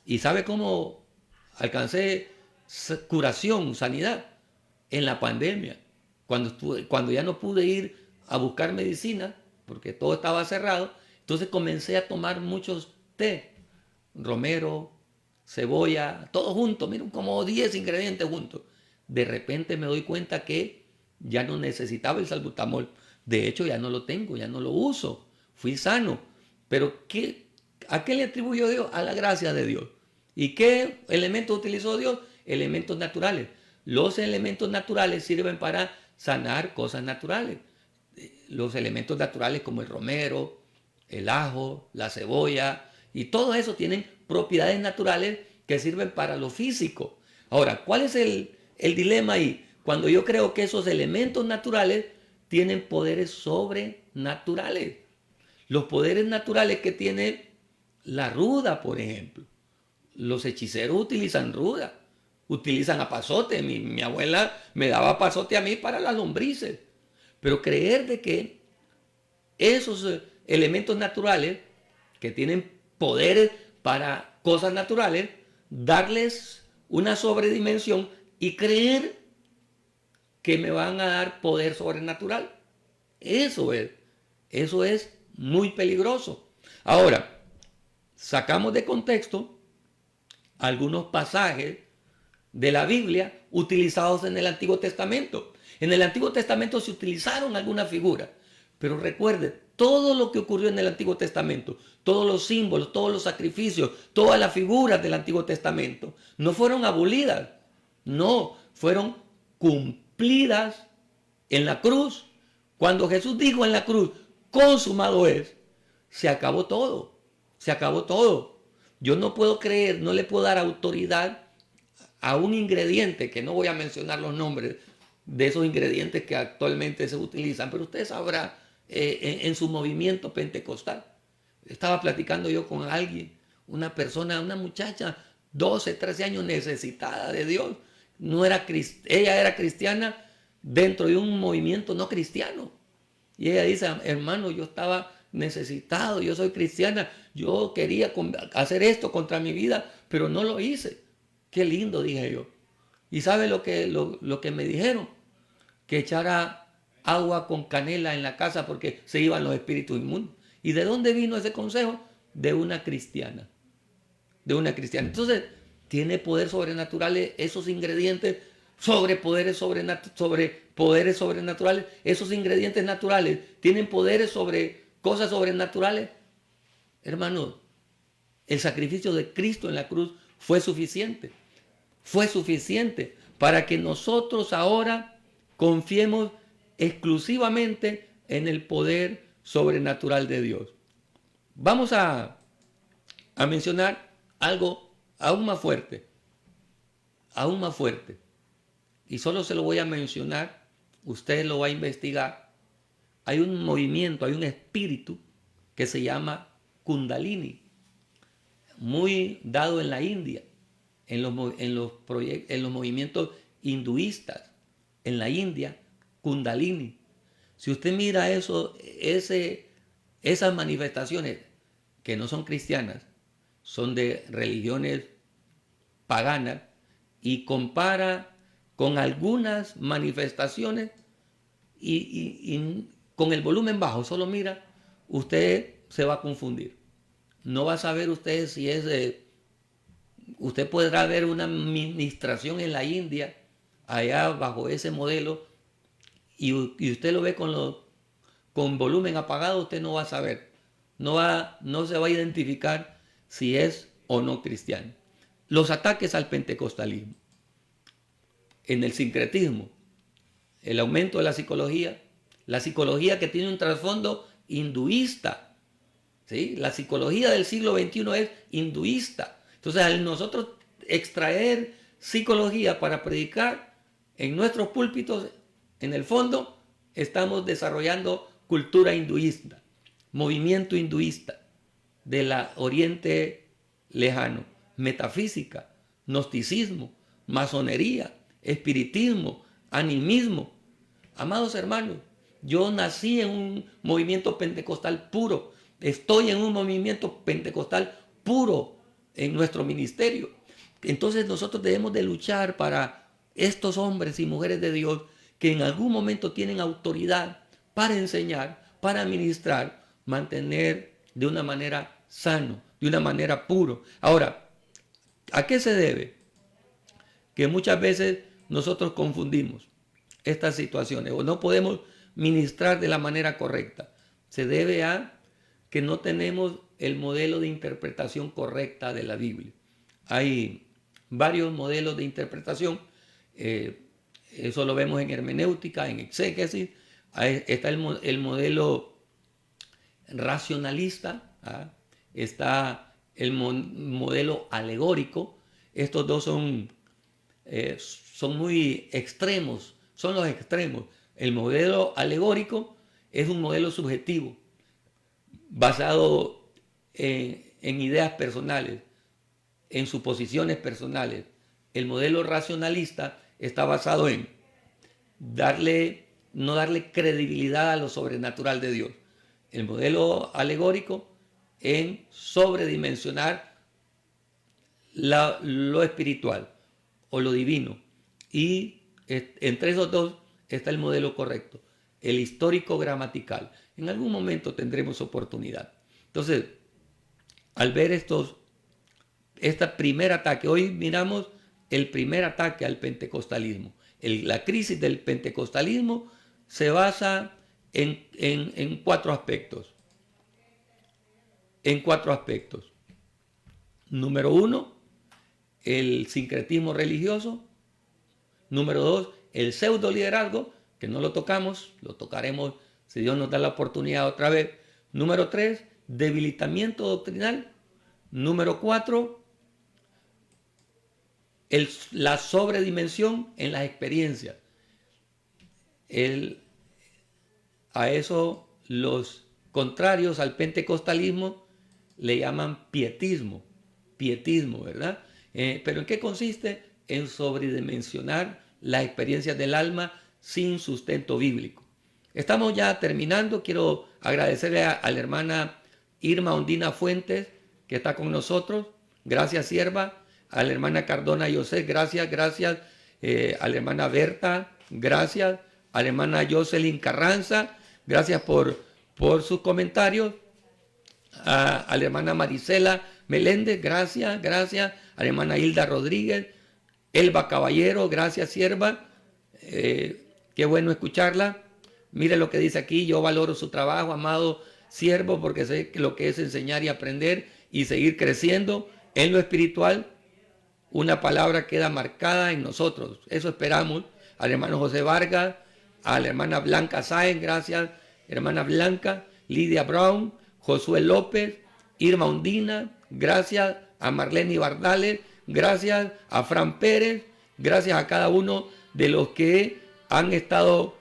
¿Y sabe cómo alcancé curación, sanidad? En la pandemia, cuando ya no pude ir a buscar medicina, porque todo estaba cerrado, entonces comencé a tomar muchos té, romero, cebolla, todo junto, miren, como 10 ingredientes juntos. De repente me doy cuenta que ya no necesitaba el salbutamol. De hecho, ya no lo tengo, ya no lo uso. Fui sano. Pero ¿a qué le atribuyó Dios? A la gracia de Dios. ¿Y qué elementos utilizó Dios? Elementos naturales. Los elementos naturales sirven para sanar cosas naturales. Los elementos naturales como el romero, el ajo, la cebolla, y todo eso tienen propiedades naturales que sirven para lo físico. Ahora, ¿cuál es el dilema ahí? Cuando yo creo que esos elementos naturales tienen poderes sobrenaturales. Los poderes naturales que tiene la ruda, por ejemplo. Los hechiceros utilizan ruda, utilizan apazote. Mi abuela me daba apazote a mí para las lombrices. Pero creer de que esos elementos naturales que tienen poderes para cosas naturales, darles una sobredimensión y creer que me van a dar poder sobrenatural. Eso es muy peligroso. Ahora, sacamos de contexto algunos pasajes de la Biblia utilizados en el Antiguo Testamento. En el Antiguo Testamento se utilizaron algunas figuras, pero recuerde, todo lo que ocurrió en el Antiguo Testamento, todos los símbolos, todos los sacrificios, todas las figuras del Antiguo Testamento, no fueron abolidas, no, fueron cumplidas en la cruz. Cuando Jesús dijo en la cruz, consumado es, se acabó todo, se acabó todo. Yo no puedo creer, no le puedo dar autoridad a un ingrediente, que no voy a mencionar los nombres de esos ingredientes que actualmente se utilizan, pero usted sabrá en su movimiento pentecostal. Estaba platicando yo con alguien, una persona, una muchacha, 12, 13 años, necesitada de Dios. Ella era cristiana dentro de un movimiento no cristiano. Y ella dice, hermano, yo estaba necesitado, yo soy cristiana, yo quería hacer esto contra mi vida, pero no lo hice. Qué lindo, dije yo. ¿Y sabe lo que me dijeron? Que echara agua con canela en la casa porque se iban los espíritus inmundos. ¿Y de dónde vino ese consejo? De una cristiana. De una cristiana. Entonces, tiene poder sobrenaturales esos ingredientes sobre poderes sobrenaturales. Esos ingredientes naturales tienen poderes sobre cosas sobrenaturales. Hermanos, el sacrificio de Cristo en la cruz fue suficiente. Fue suficiente para que nosotros ahora confiemos exclusivamente en el poder sobrenatural de Dios. Vamos a mencionar algo aún más fuerte. Aún más fuerte. Y solo se lo voy a mencionar, usted lo va a investigar. Hay un movimiento, hay un espíritu que se llama Kundalini, muy dado en la India, en los movimientos hinduistas, en la India, Kundalini. Si usted mira esas manifestaciones que no son cristianas, son de religiones paganas, y compara con algunas manifestaciones y con el volumen bajo, solo mira, usted se va a confundir. No va a saber usted si es usted podrá ver una administración en la India, allá bajo ese modelo, y usted lo ve con volumen apagado, usted no va a saber. No se va a identificar si es o no cristiano. Los ataques al pentecostalismo, en el sincretismo, el aumento de la psicología que tiene un trasfondo hinduista, ¿sí? La psicología del siglo XXI es hinduista. Entonces, al nosotros extraer psicología para predicar en nuestros púlpitos, en el fondo, estamos desarrollando cultura hinduista, movimiento hinduista del Oriente Lejano, metafísica, gnosticismo, masonería, espiritismo, animismo. Amados hermanos, yo nací en un movimiento pentecostal puro, estoy en un movimiento pentecostal puro en nuestro ministerio. Entonces nosotros debemos de luchar para estos hombres y mujeres de Dios que en algún momento tienen autoridad para enseñar, para ministrar, mantener de una manera sano, de una manera puro. Ahora, ¿a qué se debe? Que muchas veces nosotros confundimos estas situaciones o no podemos ministrar de la manera correcta. Se debe a que no tenemos el modelo de interpretación correcta de la Biblia. Hay varios modelos de interpretación, eso lo vemos en hermenéutica, en exégesis. Está el modelo racionalista, está el modelo alegórico. Estos dos son muy extremos, son los extremos. El modelo alegórico es un modelo subjetivo, basado en ideas personales, en suposiciones personales. El modelo racionalista está basado en no darle credibilidad a lo sobrenatural de Dios. El modelo alegórico en sobredimensionar lo espiritual o lo divino. Y entre esos dos está el modelo correcto, el histórico gramatical. En algún momento tendremos oportunidad. Entonces, al ver este primer ataque, hoy miramos el primer ataque al pentecostalismo. La crisis del pentecostalismo se basa en cuatro aspectos. Número uno, el sincretismo religioso. Número dos, el pseudo liderazgo, que no lo tocamos, lo tocaremos si Dios nos da la oportunidad otra vez. Número tres, debilitamiento doctrinal. Número cuatro, la sobredimensión en las experiencias. A eso los contrarios al pentecostalismo le llaman pietismo, ¿verdad? ¿Pero en qué consiste? En sobredimensionar las experiencias del alma sin sustento bíblico. Estamos ya terminando. Quiero agradecerle a la hermana Irma Ondina Fuentes, que está con nosotros. Gracias, sierva. A la hermana Cardona José, gracias. A la hermana Berta, gracias. A la hermana Jocelyn Carranza, gracias por sus comentarios. A la hermana Marisela Meléndez, gracias. A la hermana Hilda Rodríguez. Elba Caballero, gracias, sierva. Qué bueno escucharla. Mire lo que dice aquí: yo valoro su trabajo, amado siervo, porque sé lo que es enseñar y aprender y seguir creciendo en lo espiritual. Una palabra queda marcada en nosotros. Eso esperamos. Al hermano José Vargas, a la hermana Blanca Sáenz, gracias, hermana Blanca. Lidia Brown, Josué López, Irma Ondina, gracias. A Marlene Bardales, gracias. A Fran Pérez, gracias a cada uno de los que han estado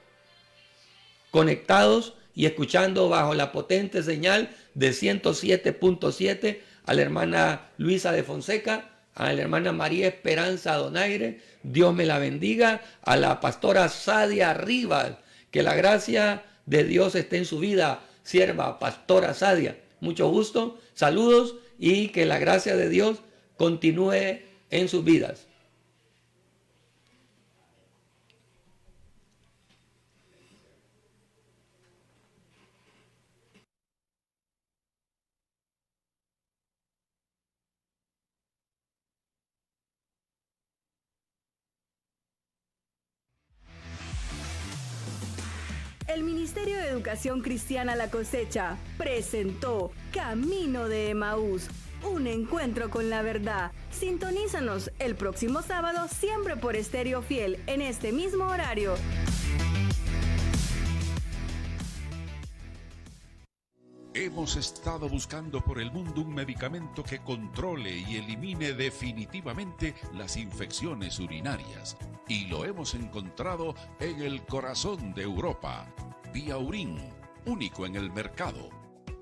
conectados y escuchando bajo la potente señal de 107.7, a la hermana Luisa de Fonseca, a la hermana María Esperanza Donaire, Dios me la bendiga, a la pastora Sadia Rivas, que la gracia de Dios esté en su vida, sierva, pastora Sadia, mucho gusto, saludos y que la gracia de Dios continúe en sus vidas. El Ministerio de Educación Cristiana La Cosecha presentó Camino de Emaús, un encuentro con la verdad. Sintonízanos el próximo sábado, siempre por Estéreo Fiel, en este mismo horario. Hemos estado buscando por el mundo un medicamento que controle y elimine definitivamente las infecciones urinarias. Y lo hemos encontrado en el corazón de Europa. Biaurin, único en el mercado.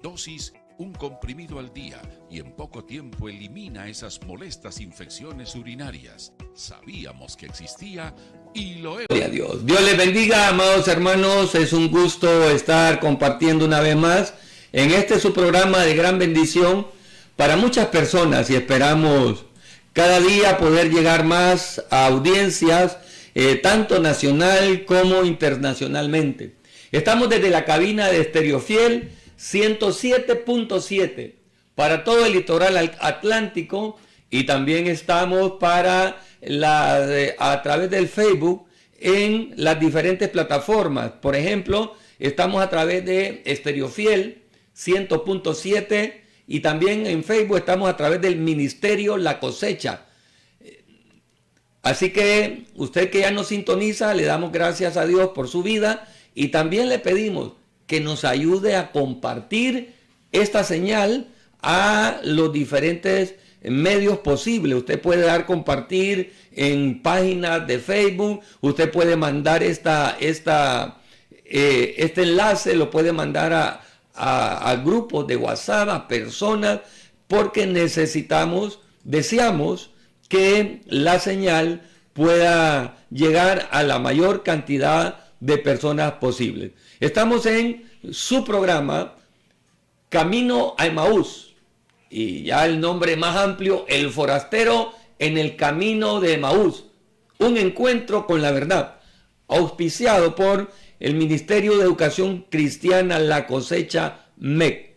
Dosis, un comprimido al día, y en poco tiempo elimina esas molestas infecciones urinarias. Sabíamos que existía y lo hemos... Gloria a Dios. Dios les bendiga, amados hermanos. Es un gusto estar compartiendo una vez más en este su programa de gran bendición para muchas personas, y esperamos cada día poder llegar más a audiencias, tanto nacional como internacionalmente. Estamos desde la cabina de Estéreo Fiel 107.7 para todo el litoral atlántico, y también estamos para a través del Facebook en las diferentes plataformas. Por ejemplo, estamos a través de Estéreo Fiel 100.7, y también en Facebook estamos a través del Ministerio La Cosecha. Así que usted que ya nos sintoniza, le damos gracias a Dios por su vida, y también le pedimos que nos ayude a compartir esta señal a los diferentes medios posibles. Usted puede dar compartir en páginas de Facebook, usted puede mandar este enlace, lo puede mandar a grupos de WhatsApp, a personas, porque deseamos que la señal pueda llegar a la mayor cantidad de personas posible. Estamos en su programa Camino a Emaús, y ya el nombre más amplio, El Forastero en el Camino de Emaús, un encuentro con la verdad, auspiciado por el Ministerio de Educación Cristiana La Cosecha, MEC.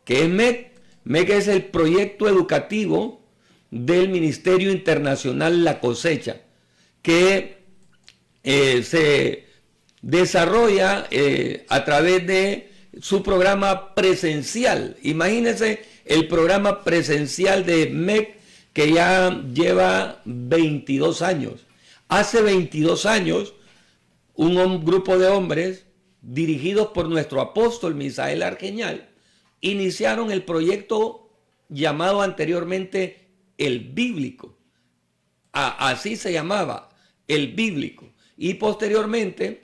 ¿Qué es MEC? MEC es el proyecto educativo del Ministerio Internacional La Cosecha, que se desarrolla a través de su programa presencial. Imagínense el programa presencial de MEC, que ya lleva 22 años. Hace 22 años, un grupo de hombres dirigidos por nuestro apóstol Misael Argeñal iniciaron el proyecto llamado anteriormente El Bíblico. Así se llamaba, El Bíblico. Y posteriormente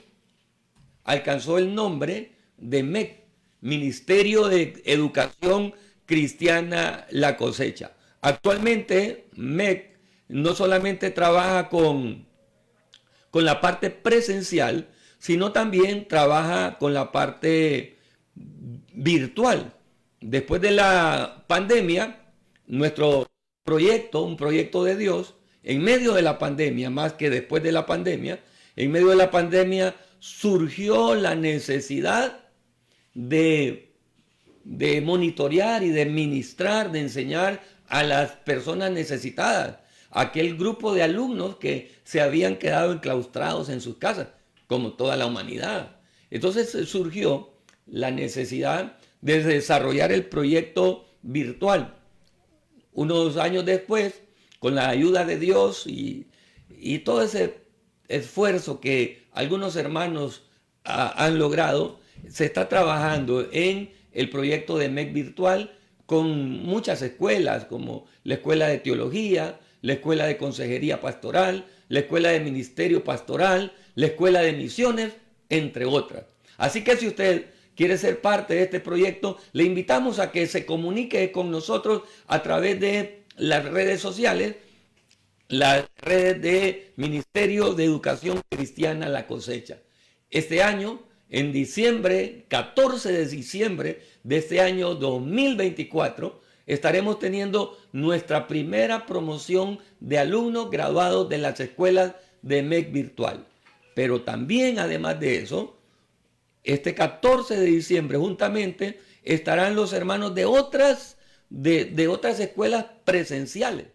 alcanzó el nombre de MEC, Ministerio de Educación Cristiana La Cosecha. Actualmente MEC no solamente trabaja con la parte presencial, sino también trabaja con la parte virtual. Después de la pandemia, nuestro proyecto, un proyecto de Dios, en medio de la pandemia, más que después de la pandemia, en medio de la pandemia surgió la necesidad de monitorear y de ministrar, de enseñar a las personas necesitadas, aquel grupo de alumnos que se habían quedado enclaustrados en sus casas, como toda la humanidad. Entonces surgió la necesidad de desarrollar el proyecto virtual. Unos años después, con la ayuda de Dios y todo ese esfuerzo que algunos hermanos han logrado, se está trabajando en el proyecto de MEC virtual con muchas escuelas, como la Escuela de Teología, la Escuela de Consejería Pastoral, la Escuela de Ministerio Pastoral, la Escuela de Misiones, entre otras. Así que si usted quiere ser parte de este proyecto, le invitamos a que se comunique con nosotros a través de las redes sociales, las redes de Ministerio de Educación Cristiana La Cosecha. Este año, en diciembre, 14 de diciembre de este año 2024, estaremos teniendo nuestra primera promoción de alumnos graduados de las escuelas de MEC virtual. Pero también, además de eso, este 14 de diciembre juntamente estarán los hermanos de otras escuelas presenciales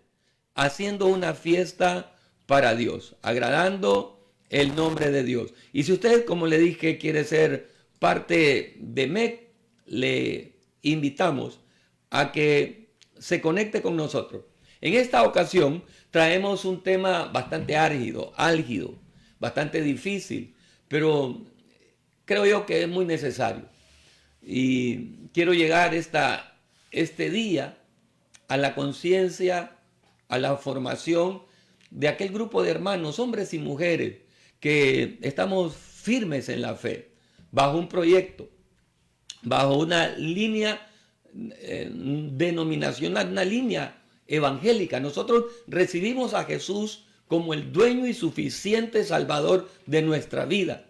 haciendo una fiesta para Dios, agradando el nombre de Dios. Y si usted, como le dije, quiere ser parte de MEC, le invitamos a que se conecte con nosotros. En esta ocasión traemos un tema bastante álgido, bastante difícil, pero creo yo que es muy necesario. Y quiero llegar este día a la conciencia, a la formación de aquel grupo de hermanos, hombres y mujeres, que estamos firmes en la fe, bajo un proyecto, bajo una línea denominacional, una línea evangélica. Nosotros recibimos a Jesús como el dueño y suficiente Salvador de nuestra vida.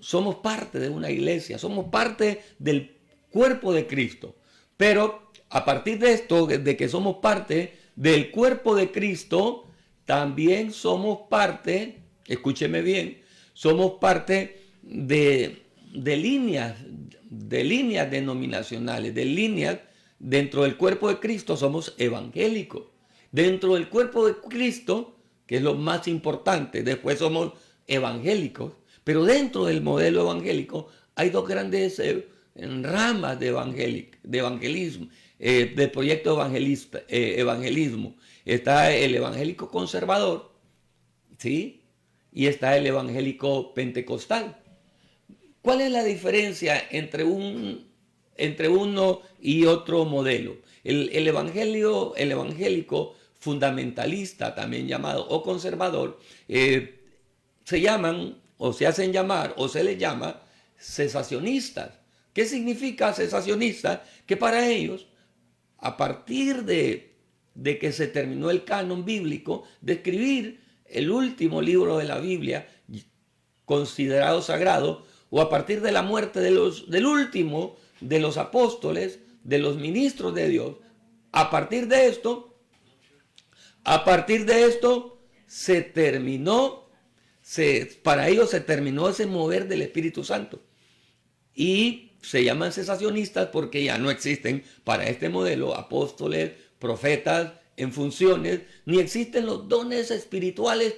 Somos parte de una iglesia, somos parte del cuerpo de Cristo. Pero a partir de esto, de que somos parte del cuerpo de Cristo, también somos parte, escúcheme bien, somos parte de líneas denominacionales, de líneas dentro del cuerpo de Cristo. Somos evangélicos. Dentro del cuerpo de Cristo, que es lo más importante, después somos evangélicos. Pero dentro del modelo evangélico hay dos grandes ramas de evangelismo, del proyecto evangelismo. Está el evangélico conservador, ¿sí? Y está el evangélico pentecostal. ¿Cuál es la diferencia entre uno y otro modelo? El evangélico fundamentalista, también llamado, o conservador, se llaman, o se hacen llamar, o se les llama cesacionistas. ¿Qué significa cesacionista? Que para ellos, a partir de que se terminó el canon bíblico, de escribir el último libro de la Biblia, considerado sagrado, o a partir de la muerte del último de los apóstoles, de los ministros de Dios, a partir de esto se terminó, para ellos se terminó ese mover del Espíritu Santo. Y se llaman cesacionistas porque ya no existen para este modelo apóstoles, profetas en funciones, ni existen los dones espirituales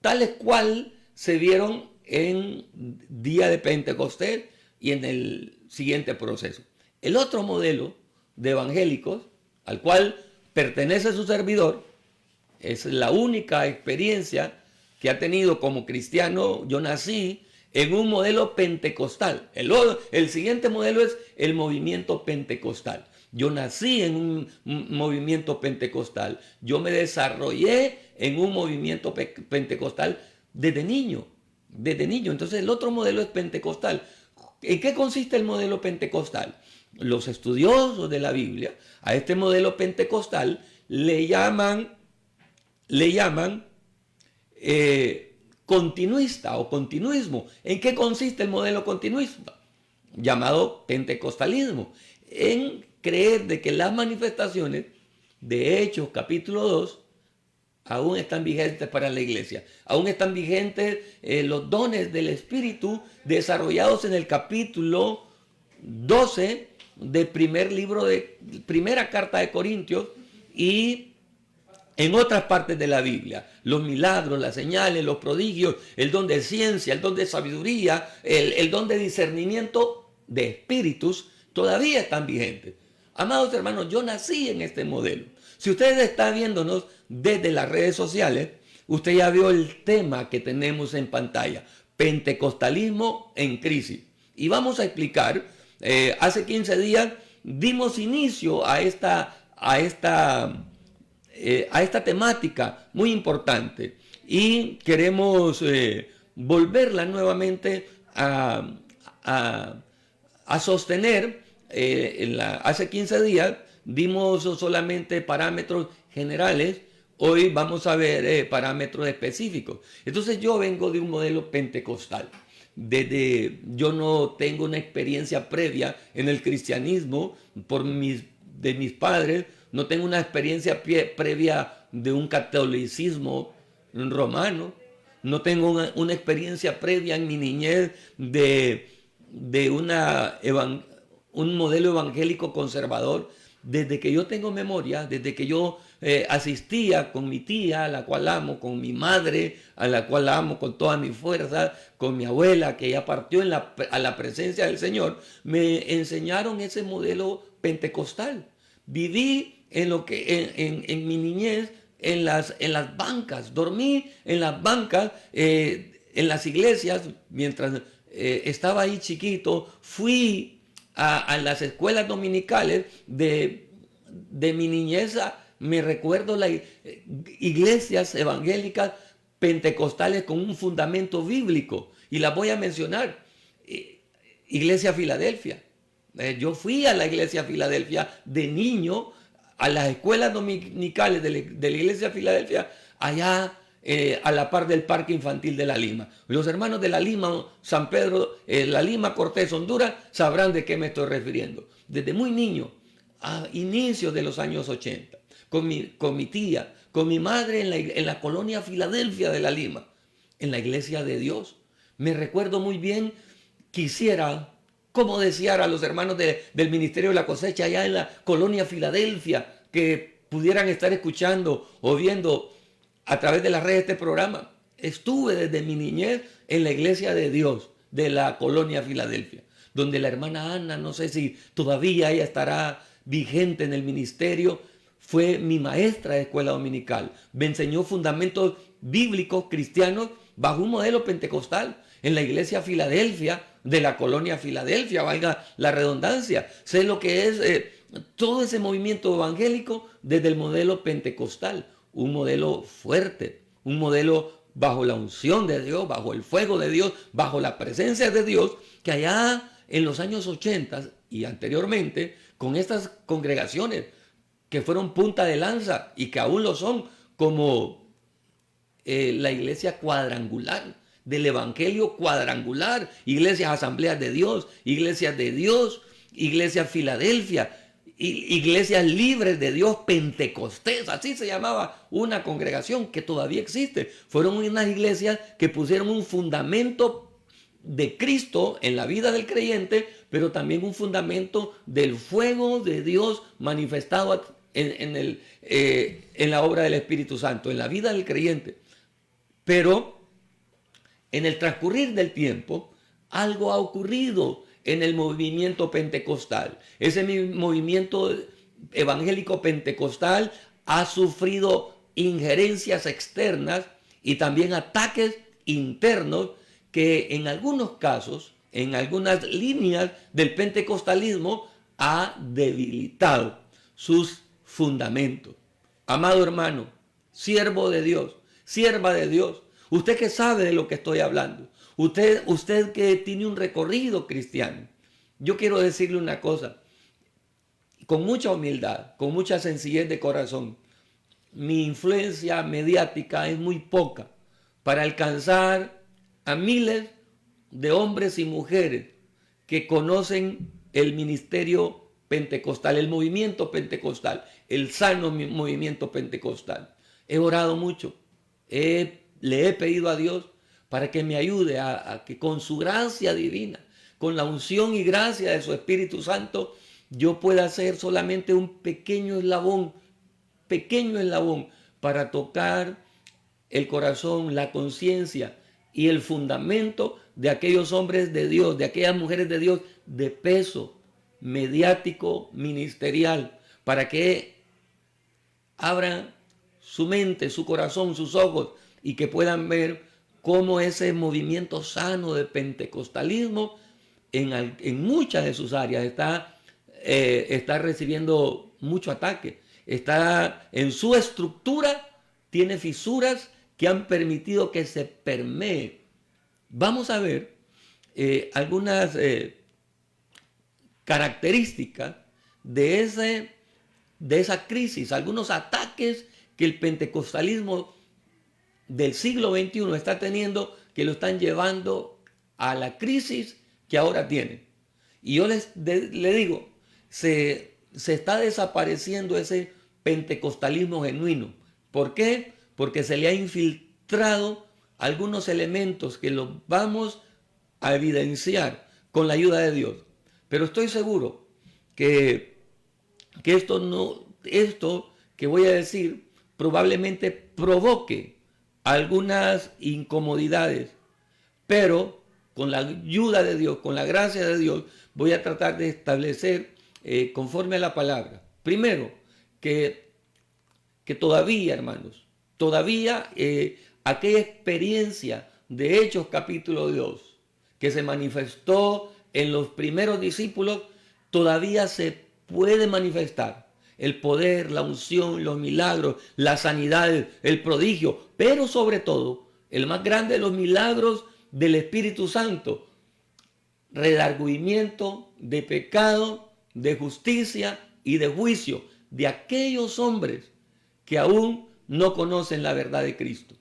tales cual se vieron en día de Pentecostés y en el siguiente proceso. El otro modelo de evangélicos, al cual pertenece su servidor, es la única experiencia que ha tenido como cristiano. Yo nací en un modelo pentecostal. El siguiente modelo es el movimiento pentecostal. Yo nací en un movimiento pentecostal. Yo me desarrollé en un movimiento pentecostal desde niño. Entonces el otro modelo es pentecostal. ¿En qué consiste el modelo pentecostal? Los estudiosos de la Biblia a este modelo pentecostal le llaman continuista o continuismo. ¿En qué consiste el modelo continuista? Llamado pentecostalismo. En creer de que las manifestaciones de Hechos capítulo 2 aún están vigentes para la iglesia. Aún están vigentes los dones del Espíritu desarrollados en el capítulo 12 del primera carta de Corintios y en otras partes de la Biblia. Los milagros, las señales, los prodigios, el don de ciencia, el don de sabiduría, el don de discernimiento de espíritus todavía están vigentes. Amados hermanos, yo nací en este modelo. Si usted está viéndonos desde las redes sociales, usted ya vio el tema que tenemos en pantalla: pentecostalismo en crisis. Y vamos a explicar, hace 15 días dimos inicio a esta temática muy importante y queremos volverla nuevamente a sostener. Hace 15 días dimos solamente parámetros generales. Hoy vamos a ver parámetros específicos. Entonces yo vengo de un modelo pentecostal. Yo no tengo una experiencia previa en el cristianismo de mis padres. No tengo una experiencia previa de un catolicismo romano. No tengo una experiencia previa en mi niñez de un modelo evangélico conservador. desde que yo tengo memoria, desde que yo asistía con mi tía, a la cual amo, con mi madre, a la cual amo con toda mi fuerza, con mi abuela, que ya partió a la presencia del Señor, me enseñaron ese modelo pentecostal. Viví en mi niñez en las bancas, dormí en las bancas, en las iglesias, mientras estaba ahí chiquito, fui a las escuelas dominicales de mi niñez. Me recuerdo las iglesias evangélicas pentecostales con un fundamento bíblico, y las voy a mencionar. Iglesia Filadelfia. Yo fui a la Iglesia Filadelfia de niño, a las escuelas dominicales de la Iglesia Filadelfia, allá a la par del Parque Infantil de La Lima. Los hermanos de La Lima, San Pedro, La Lima, Cortés, Honduras, sabrán de qué me estoy refiriendo. Desde muy niño, a inicios de los años 80, con mi tía, con mi madre en la colonia Filadelfia de La Lima, en la Iglesia de Dios. Me recuerdo muy bien, quisiera como desear a los hermanos del Ministerio de la Cosecha allá en la colonia Filadelfia, que pudieran estar escuchando o viendo a través de las redes este programa. Estuve desde mi niñez en la Iglesia de Dios de la colonia Filadelfia, donde la hermana Ana, no sé si todavía ella estará vigente en el ministerio, fue mi maestra de escuela dominical. Me enseñó fundamentos bíblicos cristianos bajo un modelo pentecostal en la Iglesia Filadelfia de la colonia Filadelfia, valga la redundancia. Sé lo que es todo ese movimiento evangélico desde el modelo pentecostal, un modelo fuerte, un modelo bajo la unción de Dios, bajo el fuego de Dios, bajo la presencia de Dios, que allá en los años 80 y anteriormente, con estas congregaciones que fueron punta de lanza y que aún lo son, como la iglesia cuadrangular, del evangelio cuadrangular, iglesias asambleas de Dios, iglesias de Dios, iglesias Filadelfia, iglesias libres de Dios Pentecostés, así se llamaba una congregación que todavía existe. Fueron unas iglesias que pusieron un fundamento de Cristo en la vida del creyente, pero también un fundamento del fuego de Dios manifestado en la obra del Espíritu Santo, en la vida del creyente. Pero en el transcurrir del tiempo, algo ha ocurrido en el movimiento pentecostal. Ese movimiento evangélico pentecostal ha sufrido injerencias externas y también ataques internos que en algunos casos, en algunas líneas del pentecostalismo, ha debilitado sus fundamentos. Amado hermano, siervo de Dios, sierva de Dios, usted que sabe de lo que estoy hablando, usted que tiene un recorrido cristiano, yo quiero decirle una cosa, con mucha humildad, con mucha sencillez de corazón. Mi influencia mediática es muy poca para alcanzar a miles de hombres y mujeres que conocen el ministerio pentecostal, el movimiento pentecostal, el sano movimiento pentecostal. He orado mucho, le he pedido a Dios para que me ayude a que con su gracia divina, con la unción y gracia de su Espíritu Santo, yo pueda ser solamente un pequeño eslabón para tocar el corazón, la conciencia y el fundamento de aquellos hombres de Dios, de aquellas mujeres de Dios de peso mediático, ministerial, para que abran su mente, su corazón, sus ojos y que puedan ver cómo ese movimiento sano de pentecostalismo en muchas de sus áreas está recibiendo mucho ataque. Está en su estructura, tiene fisuras que han permitido que se permee. Vamos a ver algunas características de esa crisis, algunos ataques que el pentecostalismo del siglo XXI está teniendo, que lo están llevando a la crisis que ahora tiene. Y yo le digo, se está desapareciendo ese pentecostalismo genuino. ¿Por qué? Porque se le ha infiltrado algunos elementos que los vamos a evidenciar con la ayuda de Dios. Pero estoy seguro que que esto que voy a decir probablemente provoque algunas incomodidades, pero con la ayuda de Dios, con la gracia de Dios, voy a tratar de establecer conforme a la palabra. Primero, que todavía, hermanos, todavía aquella experiencia de Hechos capítulo 2 que se manifestó en los primeros discípulos, todavía se puede manifestar el poder, la unción, los milagros, las sanidades, el prodigio, pero sobre todo, el más grande de los milagros del Espíritu Santo, redargüimiento de pecado, de justicia y de juicio de aquellos hombres que aún no conocen la verdad de Cristo.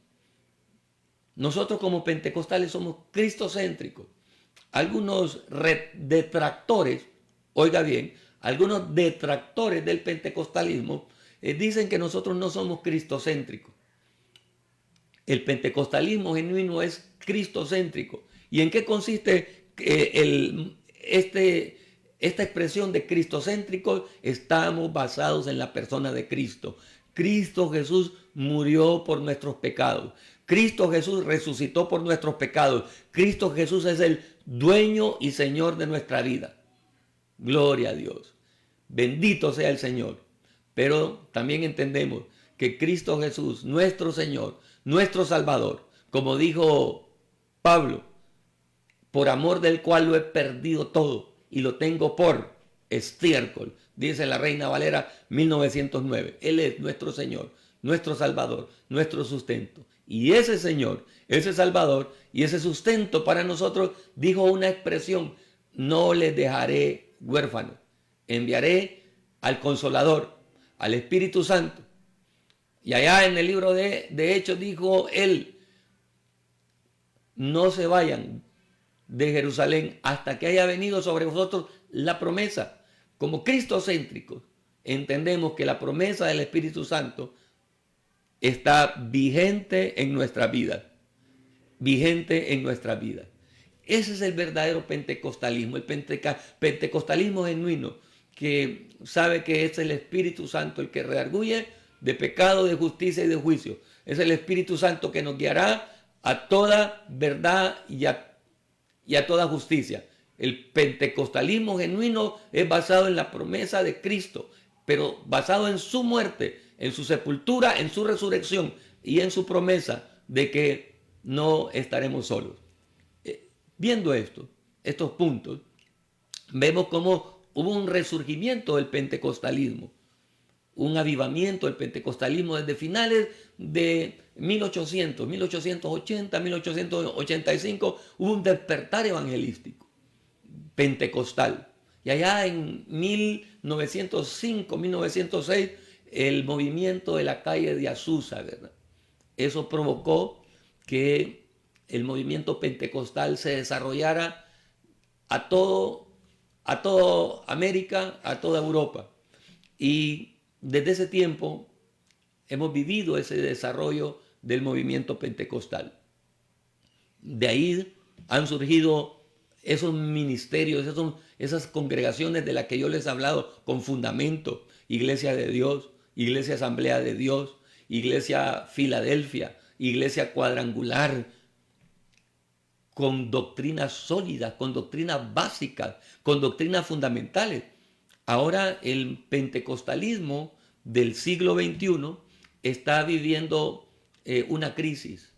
Nosotros como pentecostales somos cristocéntricos. Algunos detractores, oiga bien, algunos detractores del pentecostalismo dicen que nosotros no somos cristocéntricos. El pentecostalismo genuino es cristocéntrico. ¿Y en qué consiste esta expresión de cristocéntrico? Estamos basados en la persona de Cristo. Cristo Jesús murió por nuestros pecados. Cristo Jesús resucitó por nuestros pecados. Cristo Jesús es el dueño y Señor de nuestra vida. Gloria a Dios. Bendito sea el Señor. Pero también entendemos que Cristo Jesús, nuestro Señor, nuestro Salvador, como dijo Pablo, por amor del cual lo he perdido todo y lo tengo por estiércol, dice la Reina Valera 1909. Él es nuestro Señor, nuestro Salvador, nuestro sustento. Y ese Señor, ese Salvador y ese sustento para nosotros dijo una expresión: no les dejaré huérfanos, enviaré al Consolador, al Espíritu Santo. Y allá en el libro de Hechos dijo él: no se vayan de Jerusalén hasta que haya venido sobre vosotros la promesa. Como cristocéntricos, entendemos que la promesa del Espíritu Santo está vigente en nuestra vida. Vigente en nuestra vida. Ese es el verdadero pentecostalismo, el pentecostalismo genuino, que sabe que es el Espíritu Santo el que redarguye de pecado, de justicia y de juicio. Es el Espíritu Santo que nos guiará a toda verdad y a toda justicia. El pentecostalismo genuino es basado en la promesa de Cristo, pero basado en su muerte, en su sepultura, en su resurrección y en su promesa de que no estaremos solos. Viendo estos puntos, vemos cómo hubo un resurgimiento del pentecostalismo, un avivamiento del pentecostalismo desde finales de 1880, 1885, hubo un despertar evangelístico pentecostal. Y allá en 1905, 1906, el movimiento de la calle de Azusa, ¿verdad? Eso provocó que el movimiento pentecostal se desarrollara a toda América, a toda Europa. Y desde ese tiempo hemos vivido ese desarrollo del movimiento pentecostal. De ahí han surgido esos ministerios, esas congregaciones de las que yo les he hablado con fundamento: Iglesia de Dios, Iglesia Asamblea de Dios, Iglesia Filadelfia, Iglesia Cuadrangular, con doctrinas sólidas, con doctrinas básicas, con doctrinas fundamentales. Ahora el pentecostalismo del siglo XXI está viviendo una crisis.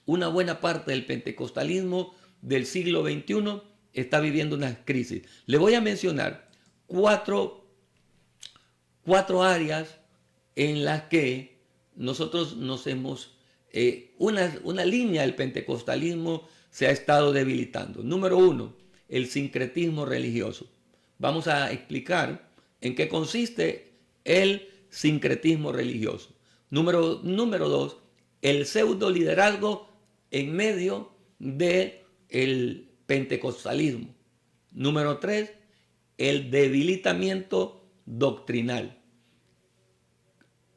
Una buena parte del pentecostalismo del siglo XXI está viviendo una crisis. Le voy a mencionar cuatro áreas en las que nosotros nos hemos... una línea del pentecostalismo se ha estado debilitando. Número 1, el sincretismo religioso. Vamos a explicar en qué consiste el sincretismo religioso. Número 2, el pseudo liderazgo en medio del pentecostalismo. Número 3, el debilitamiento doctrinal.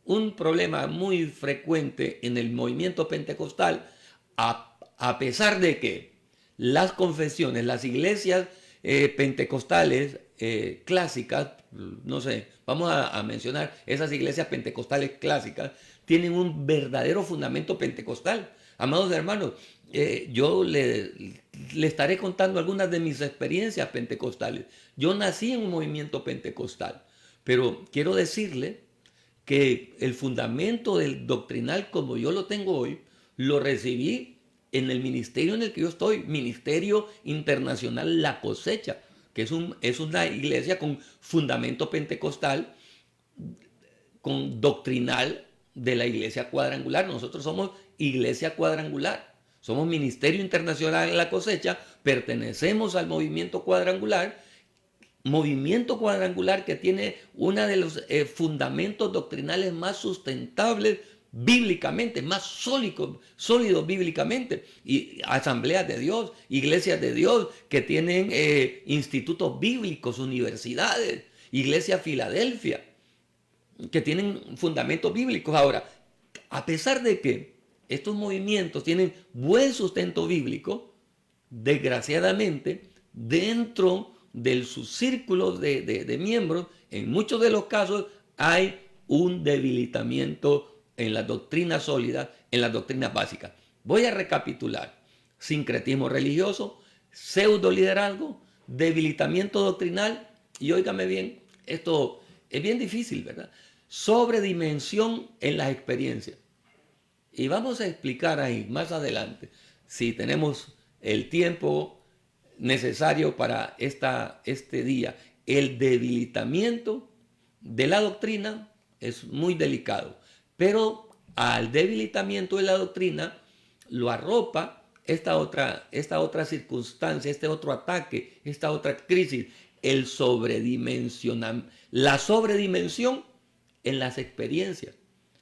Un problema muy frecuente en el movimiento pentecostal, a pesar de que las confesiones, las iglesias pentecostales clásicas, no sé, vamos a mencionar esas iglesias pentecostales clásicas, tienen un verdadero fundamento pentecostal. Amados hermanos, yo le estaré contando algunas de mis experiencias pentecostales. Yo nací en un movimiento pentecostal, pero quiero decirle que el fundamento del doctrinal como yo lo tengo hoy, lo recibí en el ministerio en el que yo estoy, Ministerio Internacional La Cosecha, que es una iglesia con fundamento pentecostal, con doctrinal de la iglesia cuadrangular. Nosotros somos iglesia cuadrangular, somos Ministerio Internacional La Cosecha, pertenecemos al movimiento cuadrangular que tiene uno de los fundamentos doctrinales más sustentables bíblicamente, más sólidos bíblicamente, y asambleas de Dios, iglesias de Dios que tienen institutos bíblicos, universidades, Iglesia Filadelfia, que tienen fundamentos bíblicos. Ahora, a pesar de que estos movimientos tienen buen sustento bíblico, desgraciadamente, dentro de sus círculos de miembros, en muchos de los casos hay un debilitamiento en las doctrinas sólidas, en las doctrinas básicas. Voy a recapitular: sincretismo religioso, pseudo liderazgo, debilitamiento doctrinal, y óigame bien, esto es bien difícil, ¿verdad? Sobredimensión en las experiencias. Y vamos a explicar ahí más adelante, si tenemos el tiempo necesario para este día. El debilitamiento de la doctrina es muy delicado, pero al debilitamiento de la doctrina lo arropa esta otra circunstancia, este otro ataque, esta otra crisis, la sobredimensión en las experiencias.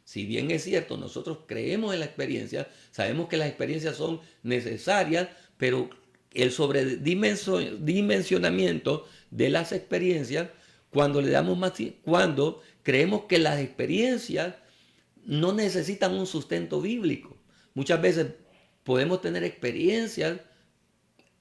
Si bien es cierto, nosotros creemos en la experiencia, sabemos que las experiencias son necesarias, pero el sobredimensionamiento de las experiencias, cuando creemos que las experiencias no necesitan un sustento bíblico. Muchas veces podemos tener experiencias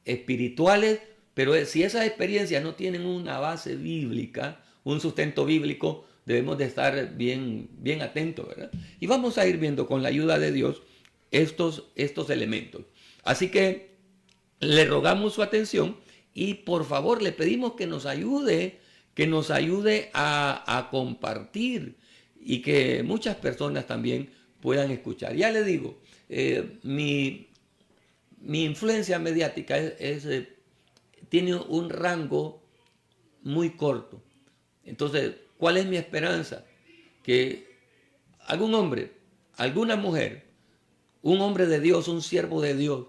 espirituales, pero si esas experiencias no tienen una base bíblica, un sustento bíblico, debemos de estar bien atentos, ¿verdad? Y vamos a ir viendo con la ayuda de Dios estos elementos. Así que le rogamos su atención y por favor le pedimos que nos ayude a compartir y que muchas personas también puedan escuchar. Ya le digo, mi influencia mediática tiene un rango muy corto. Entonces, ¿cuál es mi esperanza? Que algún hombre, alguna mujer, un hombre de Dios, un siervo de Dios,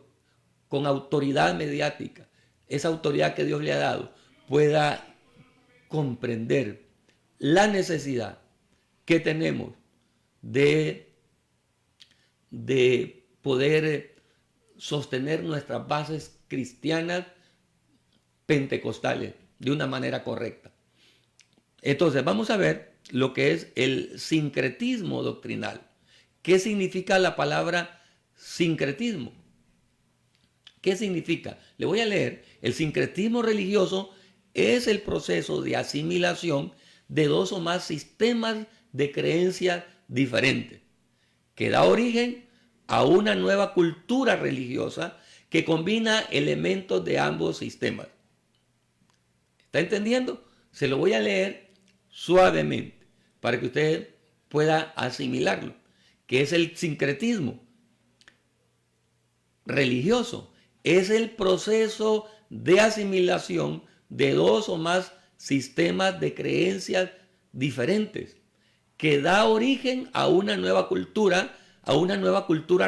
con autoridad mediática, esa autoridad que Dios le ha dado, pueda comprender la necesidad que tenemos de poder sostener nuestras bases cristianas pentecostales de una manera correcta. Entonces vamos a ver lo que es el sincretismo doctrinal. ¿Qué significa la palabra sincretismo? ¿Qué significa? Le voy a leer. El sincretismo religioso es el proceso de asimilación de dos o más sistemas de creencias diferentes, que da origen a una nueva cultura religiosa que combina elementos de ambos sistemas. ¿Está entendiendo? Se lo voy a leer suavemente para que usted pueda asimilarlo. ¿Qué es el sincretismo religioso? Es el proceso de asimilación de dos o más sistemas de creencias diferentes, que da origen a una nueva cultura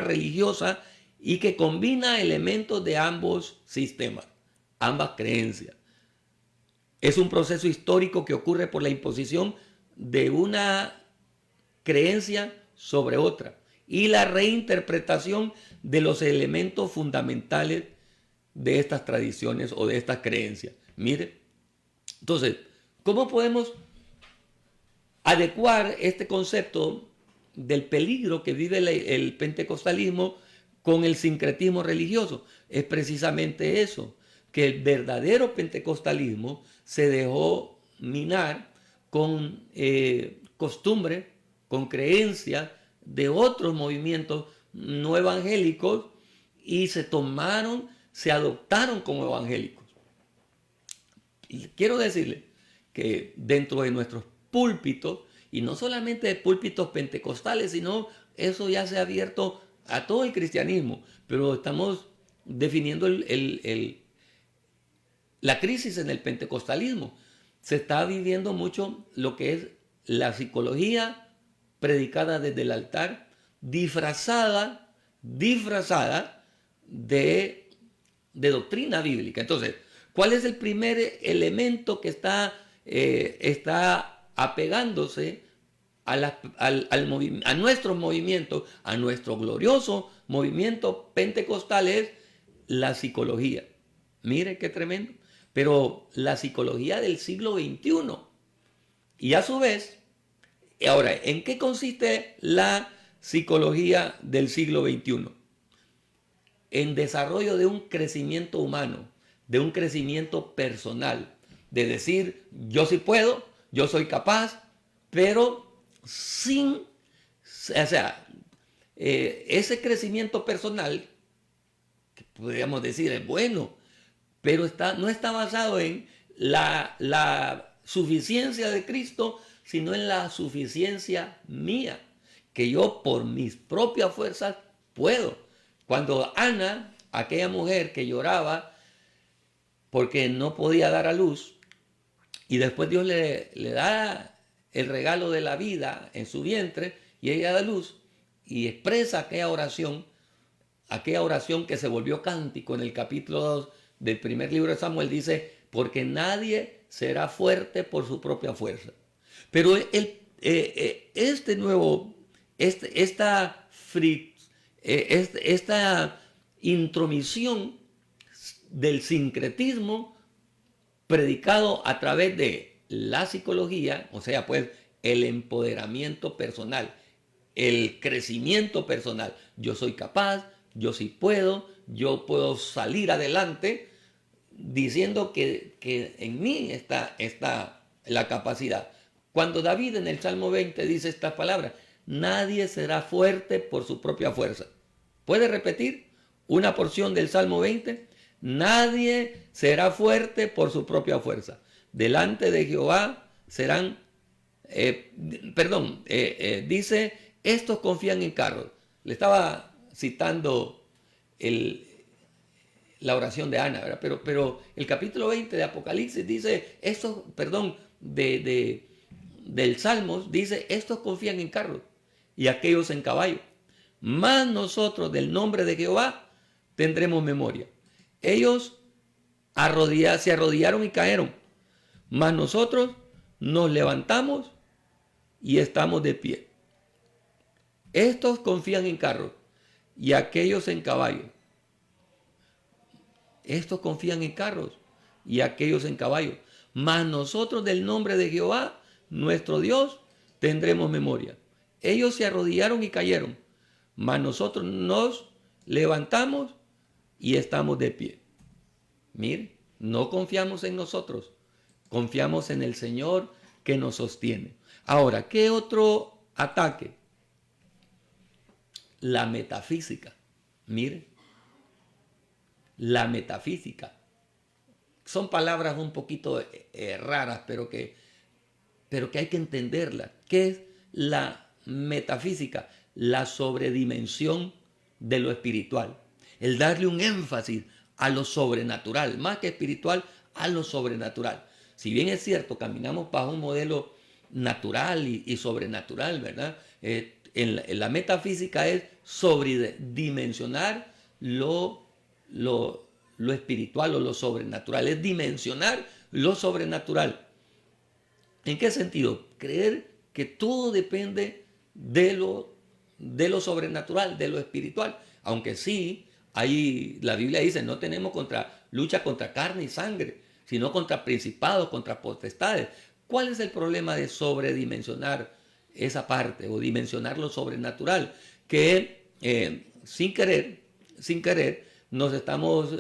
religiosa y que combina elementos de ambos sistemas, ambas creencias. Es un proceso histórico que ocurre por la imposición de una creencia sobre otra y la reinterpretación de los elementos fundamentales de estas tradiciones o de estas creencias. Mire, entonces, ¿cómo podemos adecuar este concepto del peligro que vive el pentecostalismo con el sincretismo religioso? Es precisamente eso. que el verdadero pentecostalismo se dejó minar con costumbres, con creencias de otros movimientos no evangélicos y se adoptaron como evangélicos. Y quiero decirle que dentro de nuestros púlpitos, y no solamente de púlpitos pentecostales, sino eso ya se ha abierto a todo el cristianismo, pero estamos definiendo la crisis en el pentecostalismo. Se está viviendo mucho lo que es la psicología predicada desde el altar, disfrazada de doctrina bíblica. Entonces, ¿cuál es el primer elemento que está apegándose a nuestro movimiento, a nuestro glorioso movimiento pentecostal? Es la psicología. Mire qué tremendo. Pero la psicología del siglo XXI. Y a su vez, ahora, ¿en qué consiste la psicología del siglo XXI? En desarrollo de un crecimiento humano, de un crecimiento personal, de decir, yo sí puedo, yo soy capaz, pero ese crecimiento personal, que podríamos decir es bueno, pero no está basado en la suficiencia de Cristo, sino en la suficiencia mía, que yo por mis propias fuerzas puedo. Cuando Ana, aquella mujer que lloraba porque no podía dar a luz, y después Dios le da el regalo de la vida en su vientre, y ella da luz, y expresa aquella oración que se volvió cántico en el capítulo 2 del primer libro de Samuel, dice, porque nadie será fuerte por su propia fuerza. Pero esta intromisión del sincretismo predicado a través de la psicología, o sea, pues el empoderamiento personal, el crecimiento personal. Yo soy capaz, yo sí puedo, yo puedo salir adelante, diciendo que en mí está la capacidad. Cuando David en el Salmo 20 dice estas palabras, nadie será fuerte por su propia fuerza. ¿Puede repetir una porción del Salmo 20? Nadie será fuerte por su propia fuerza. Delante de Jehová serán, dice, estos confían en carros. Le estaba citando la oración de Ana, ¿verdad? Pero el capítulo 20 de Apocalipsis dice, del Salmos dice, estos confían en carros y aquellos en caballos. Mas nosotros del nombre de Jehová tendremos memoria. Ellos se arrodillaron y cayeron, mas nosotros nos levantamos y estamos de pie. Estos confían en carros y aquellos en caballos. Estos confían en carros y aquellos en caballos. Mas nosotros del nombre de Jehová, nuestro Dios, tendremos memoria. Ellos se arrodillaron y cayeron, mas nosotros nos levantamos y estamos de pie. Mire, no confiamos en nosotros, confiamos en el Señor que nos sostiene. Ahora, ¿qué otro ataque? La metafísica. Mire, la metafísica. Son palabras un poquito raras, pero que hay que entenderlas. ¿Qué es la metafísica? La sobredimensión de lo espiritual. El darle un énfasis a lo sobrenatural, más que espiritual, a lo sobrenatural. Si bien es cierto, caminamos bajo un modelo natural y sobrenatural, ¿verdad? En la metafísica es sobredimensionar lo espiritual o lo sobrenatural, es dimensionar lo sobrenatural. ¿En qué sentido? Creer que todo depende de lo sobrenatural, de lo espiritual, aunque sí, ahí la Biblia dice, no tenemos lucha contra carne y sangre, sino contra principados, contra potestades. ¿Cuál es el problema de sobredimensionar esa parte o dimensionar lo sobrenatural? Que sin querer nos estamos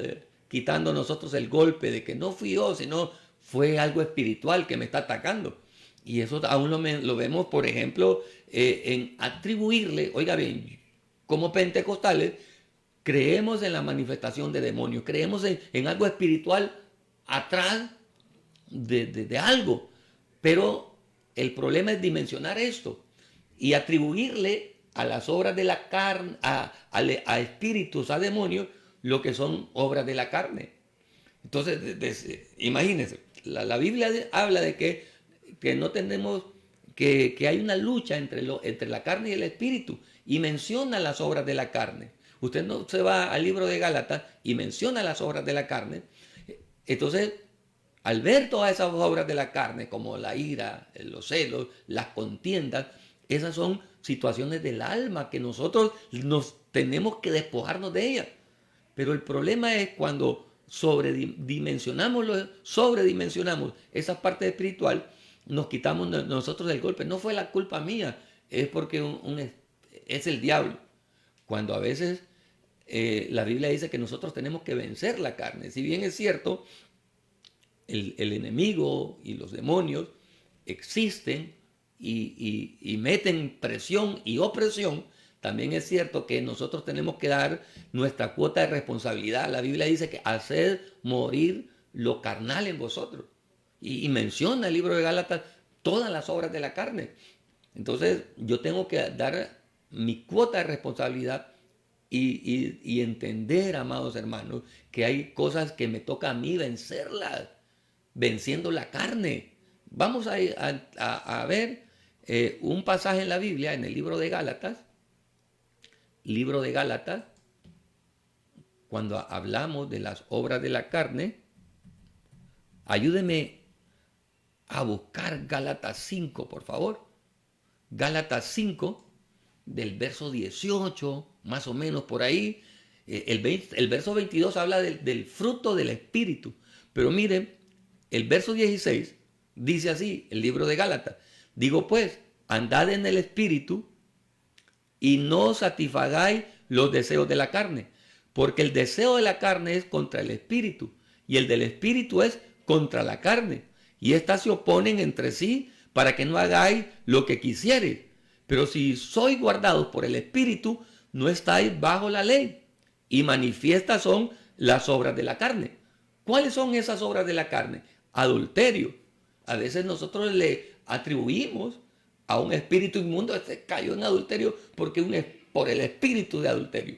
quitando a nosotros el golpe de que no fui yo, sino fue algo espiritual que me está atacando. Y eso aún lo vemos, por ejemplo, en atribuirle, oiga bien, como pentecostales, creemos en la manifestación de demonios, creemos en algo espiritual atrás de algo. Pero el problema es dimensionar esto y atribuirle a las obras de la carne, a espíritus, a demonios, lo que son obras de la carne. Entonces, imagínense, la Biblia habla de que no tenemos, que hay una lucha entre la carne y el espíritu, y menciona las obras de la carne. Usted no se va al libro de Gálatas y menciona las obras de la carne. Entonces, al ver todas esas obras de la carne, como la ira, los celos, las contiendas, esas son situaciones del alma que nosotros nos tenemos que despojarnos de ellas. Pero el problema es cuando sobredimensionamos esa parte espiritual, nos quitamos nosotros del golpe. No fue la culpa mía, es porque es el diablo. Cuando a veces la Biblia dice que nosotros tenemos que vencer la carne. Si bien es cierto, el enemigo y los demonios existen y meten presión y opresión, también es cierto que nosotros tenemos que dar nuestra cuota de responsabilidad. La Biblia dice que haced morir lo carnal en vosotros. Y menciona el libro de Gálatas todas las obras de la carne. Entonces yo tengo que dar mi cuota de responsabilidad y entender, amados hermanos, que hay cosas que me toca a mí vencerlas, venciendo la carne. Vamos a ver un pasaje en la Biblia, en el libro de Gálatas, cuando hablamos de las obras de la carne. Ayúdeme a buscar Gálatas 5, por favor. Gálatas 5, del verso 18, más o menos por ahí. El verso 22 habla del fruto del Espíritu. Pero miren, el verso 16 dice así, el libro de Gálatas. Digo pues, andad en el Espíritu y no satisfagáis los deseos de la carne. Porque el deseo de la carne es contra el Espíritu y el del Espíritu es contra la carne. Y éstas se oponen entre sí para que no hagáis lo que quisiereis. Pero si sois guardados por el Espíritu, no estáis bajo la ley. Y manifiestas son las obras de la carne. ¿Cuáles son esas obras de la carne? Adulterio. A veces nosotros le atribuimos a un espíritu inmundo, este cayó en adulterio por el espíritu de adulterio.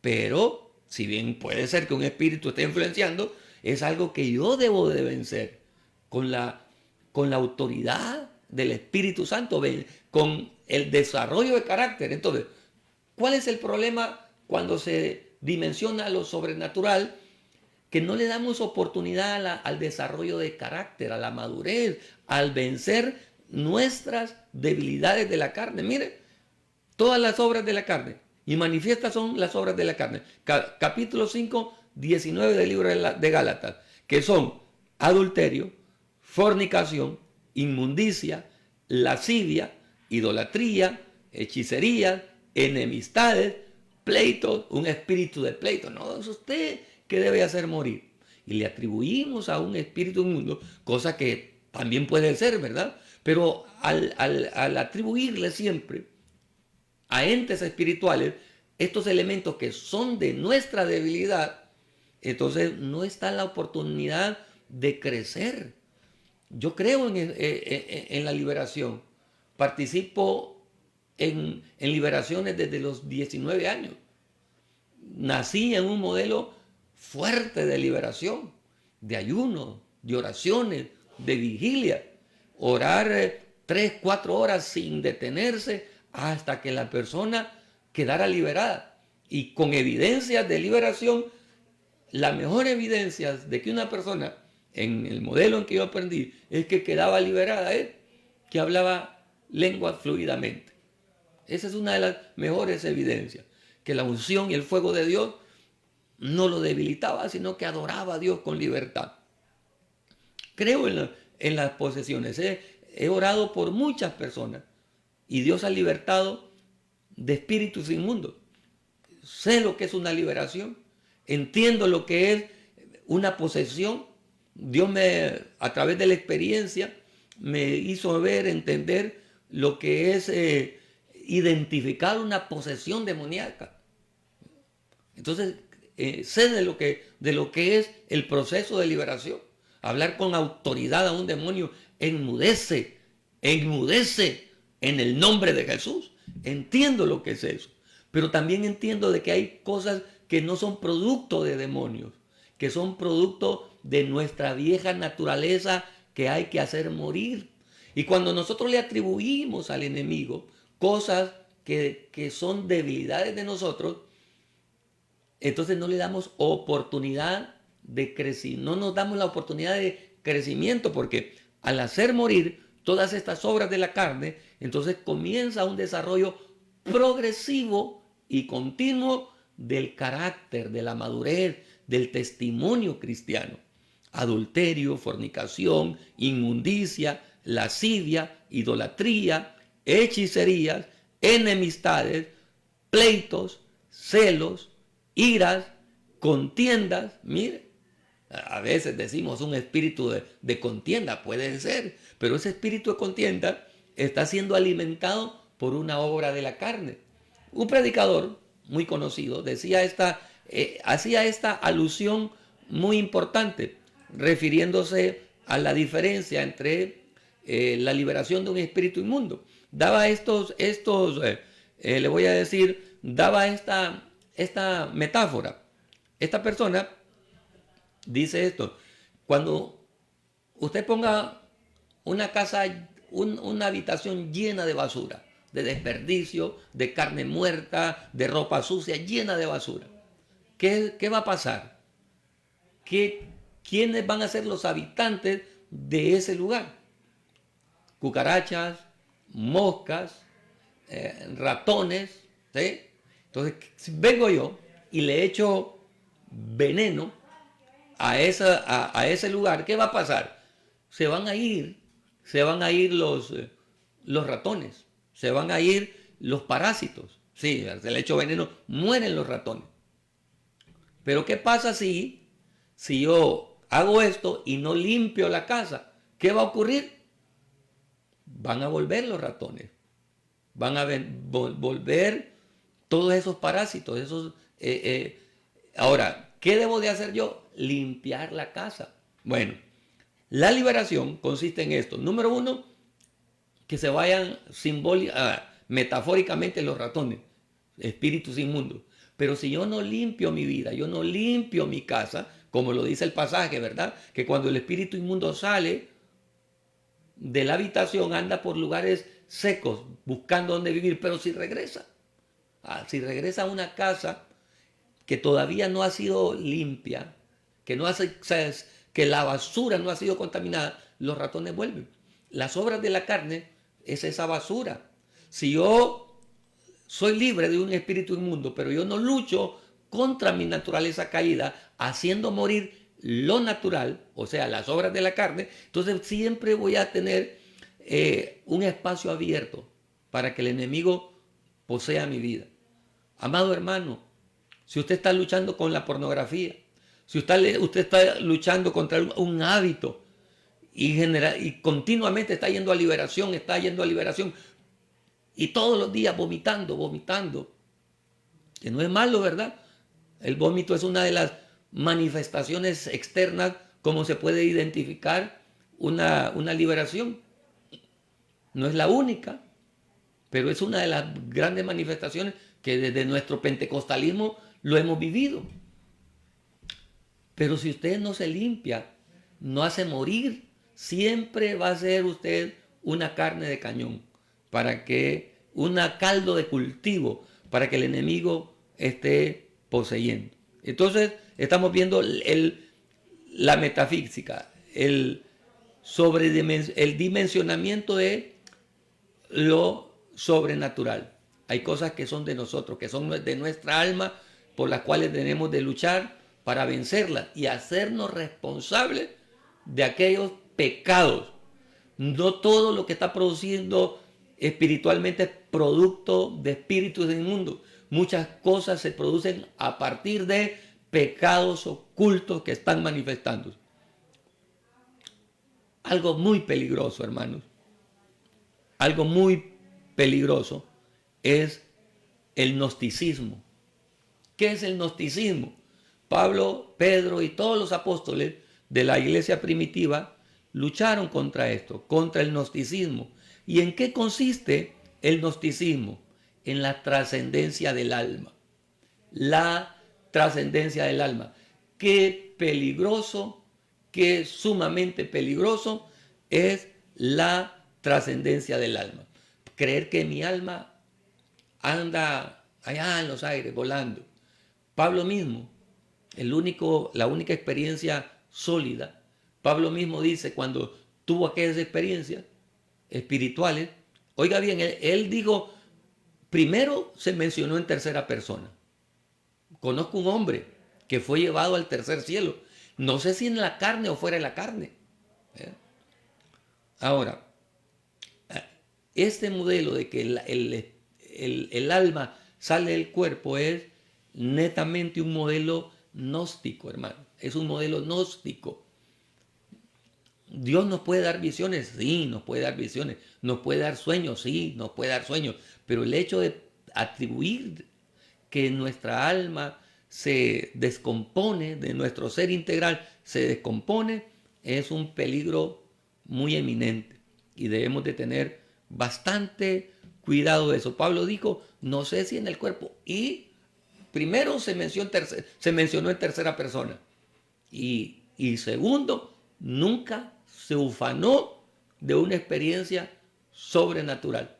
Pero, si bien puede ser que un espíritu esté influenciando, es algo que yo debo de vencer con la autoridad del Espíritu Santo, con el desarrollo de carácter. Entonces, ¿cuál es el problema cuando se dimensiona lo sobrenatural? Que no le damos oportunidad al desarrollo de carácter, a la madurez, al vencer nuestras debilidades de la carne. Mire, todas las obras de la carne, y manifiestas son las obras de la carne. Capítulo 5, 19 del libro de Gálatas, que son adulterio, fornicación, inmundicia, lascivia, idolatría, hechicería, enemistades, pleitos, un espíritu de pleito. No, es usted que debe hacer morir. Y le atribuimos a un espíritu inmundo, cosa que también puede ser, ¿verdad? Pero al atribuirle siempre a entes espirituales estos elementos que son de nuestra debilidad, entonces no está la oportunidad de crecer. Yo creo en la liberación. Participo en liberaciones desde los 19 años. Nací en un modelo fuerte de liberación, de ayuno, de oraciones, de vigilia. Orar 3, 4 horas sin detenerse hasta que la persona quedara liberada. Y con evidencias de liberación, la mejor evidencia de que una persona, en el modelo en que yo aprendí, es que quedaba liberada, que hablaba lenguas fluidamente. Esa es una de las mejores evidencias, que la unción y el fuego de Dios no lo debilitaba, sino que adoraba a Dios con libertad. Creo en las posesiones. He orado por muchas personas y Dios ha libertado de espíritus inmundos. Sé lo que es una liberación. Entiendo lo que es una posesión. Dios a través de la experiencia, me hizo ver, entender lo que es identificar una posesión demoníaca. Entonces, sé de lo que es el proceso de liberación. Hablar con autoridad a un demonio, enmudece en el nombre de Jesús. Entiendo lo que es eso, pero también entiendo de que hay cosas que no son producto de demonios, que son producto de nuestra vieja naturaleza que hay que hacer morir. Y cuando nosotros le atribuimos al enemigo cosas que son debilidades de nosotros, entonces no le damos oportunidad de crecimiento, no nos damos la oportunidad de crecimiento, porque al hacer morir todas estas obras de la carne, entonces comienza un desarrollo progresivo y continuo del carácter, de la madurez, del testimonio cristiano. Adulterio, fornicación, inmundicia, lascivia, idolatría, hechicerías, enemistades, pleitos, celos, iras, contiendas. Mire, a veces decimos un espíritu de contienda, puede ser, pero ese espíritu de contienda está siendo alimentado por una obra de la carne. Un predicador muy conocido hacía esta alusión muy importante, refiriéndose a la diferencia entre la liberación de un espíritu inmundo. Daba le voy a decir, daba esta metáfora. Esta persona dice esto: cuando usted ponga una casa, una habitación llena de basura, de desperdicio, de carne muerta, de ropa sucia, llena de basura, ¿qué va a pasar? ¿Quiénes van a ser los habitantes de ese lugar? Cucarachas, moscas, ratones, ¿sí? Entonces, si vengo yo y le echo veneno a ese lugar, ¿qué va a pasar? Se van a ir los ratones, se van a ir los parásitos. Sí, se le echo veneno, mueren los ratones. Pero ¿qué pasa si yo hago esto y no limpio la casa? ¿Qué va a ocurrir? Van a volver los ratones, van a volver todos esos parásitos, Ahora, ¿qué debo de hacer yo? Limpiar la casa. Bueno, la liberación consiste en esto. Número uno, que se vayan metafóricamente los ratones, espíritus inmundos. Pero si yo no limpio mi vida, yo no limpio mi casa, como lo dice el pasaje, ¿verdad? Que cuando el espíritu inmundo sale de la habitación, anda por lugares secos, buscando dónde vivir, pero si regresa a una casa que todavía no ha sido limpia, que la basura no ha sido contaminada, los ratones vuelven. Las obras de la carne es esa basura. Si yo soy libre de un espíritu inmundo, pero yo no lucho contra mi naturaleza caída, haciendo morir lo natural, o sea, las obras de la carne, entonces siempre voy a tener un espacio abierto para que el enemigo posea mi vida. Amado hermano, si usted está luchando con la pornografía, si usted está luchando contra un hábito y continuamente está yendo a liberación, y todos los días vomitando, que no es malo, ¿verdad? El vómito es una de las manifestaciones externas como se puede identificar una liberación. No es la única, pero es una de las grandes manifestaciones que desde nuestro pentecostalismo lo hemos vivido. Pero si usted no se limpia, no hace morir, siempre va a ser usted una carne de cañón, una caldo de cultivo, para que el enemigo esté poseyendo. Entonces, estamos viendo la metafísica, el dimensionamiento de lo sobrenatural. Hay cosas que son de nosotros, que son de nuestra alma, por las cuales tenemos de luchar para vencerlas y hacernos responsables de aquellos pecados. No todo lo que está produciendo espiritualmente es producto de espíritus inmundos. Muchas cosas se producen a partir de pecados ocultos que están manifestándose. Algo muy peligroso, hermanos. Algo muy peligroso es el gnosticismo. ¿Qué es el gnosticismo? Pablo, Pedro y todos los apóstoles de la iglesia primitiva lucharon contra esto, contra el gnosticismo. ¿Y en qué consiste el gnosticismo? En la trascendencia del alma. La trascendencia del alma. Qué peligroso, qué sumamente peligroso es la trascendencia del alma. Creer que mi alma anda allá en los aires volando. Pablo mismo, la única experiencia sólida, Pablo mismo dice cuando tuvo aquellas experiencias espirituales, oiga bien, él dijo, primero se mencionó en tercera persona. Conozco un hombre que fue llevado al tercer cielo. No sé si en la carne o fuera de la carne. Ahora, este modelo de que el alma sale del cuerpo es netamente un modelo gnóstico, hermano. Es un modelo gnóstico. Dios nos puede dar visiones, sí, nos puede dar visiones. Nos puede dar sueños, sí, nos puede dar sueños. Pero el hecho de atribuir que nuestra alma se descompone, de nuestro ser integral se descompone, es un peligro muy eminente. Y debemos de tener bastante cuidado de eso. Pablo dijo, no sé si en el cuerpo. Y primero se mencionó en tercera persona. Y segundo, nunca se ufanó de una experiencia sobrenatural.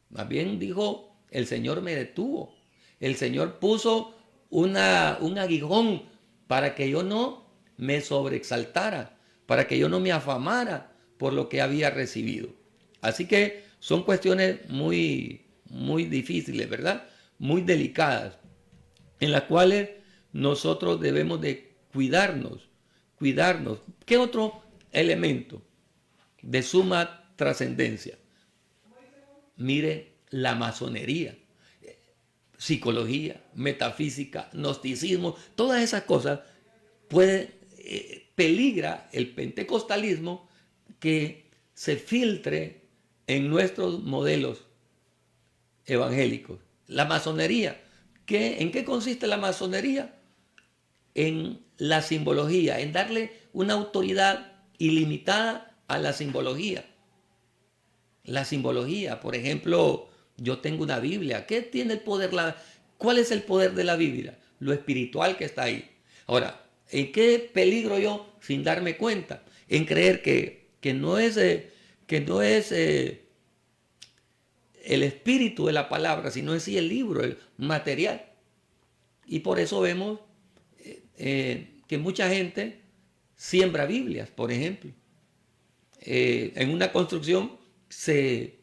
Más bien dijo, el Señor me detuvo. El Señor puso un aguijón para que yo no me sobreexaltara, para que yo no me afamara por lo que había recibido. Así que son cuestiones muy, muy difíciles, ¿verdad? Muy delicadas, en las cuales nosotros debemos de cuidarnos. ¿Qué otro elemento de suma trascendencia? Mire, la masonería, psicología, metafísica, gnosticismo, todas esas cosas peligra el pentecostalismo que se filtre en nuestros modelos evangélicos. La masonería, ¿en qué consiste la masonería? En la simbología, en darle una autoridad ilimitada a la simbología. La simbología, por ejemplo, yo tengo una Biblia. ¿Qué tiene el poder? ¿Cuál es el poder de la Biblia? Lo espiritual que está ahí. Ahora, ¿en qué peligro yo sin darme cuenta? En creer que no es el espíritu de la palabra, sino en sí el libro, el material. Y por eso vemos que mucha gente siembra Biblias, por ejemplo. En una construcción se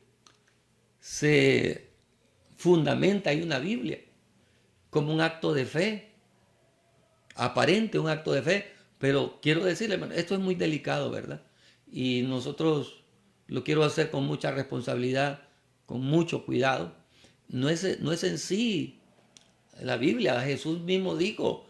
fundamenta ahí una Biblia como un acto de fe, aparente un acto de fe, pero quiero decirle, hermano, esto es muy delicado, ¿verdad? Y nosotros lo quiero hacer con mucha responsabilidad, con mucho cuidado. No es en sí la Biblia. Jesús mismo dijo,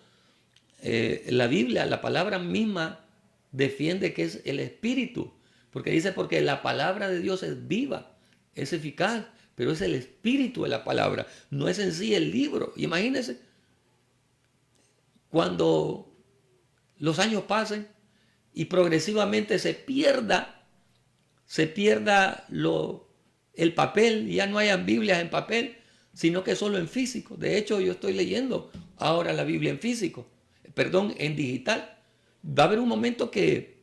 la Biblia, la palabra misma defiende que es el espíritu, porque dice, porque la palabra de Dios es viva, es eficaz, pero es el espíritu de la palabra, no es en sí el libro. Imagínense, cuando los años pasen y progresivamente se pierda el papel, y ya no hayan Biblias en papel, sino que solo en físico. De hecho, yo estoy leyendo ahora la Biblia en digital. Va a haber un momento que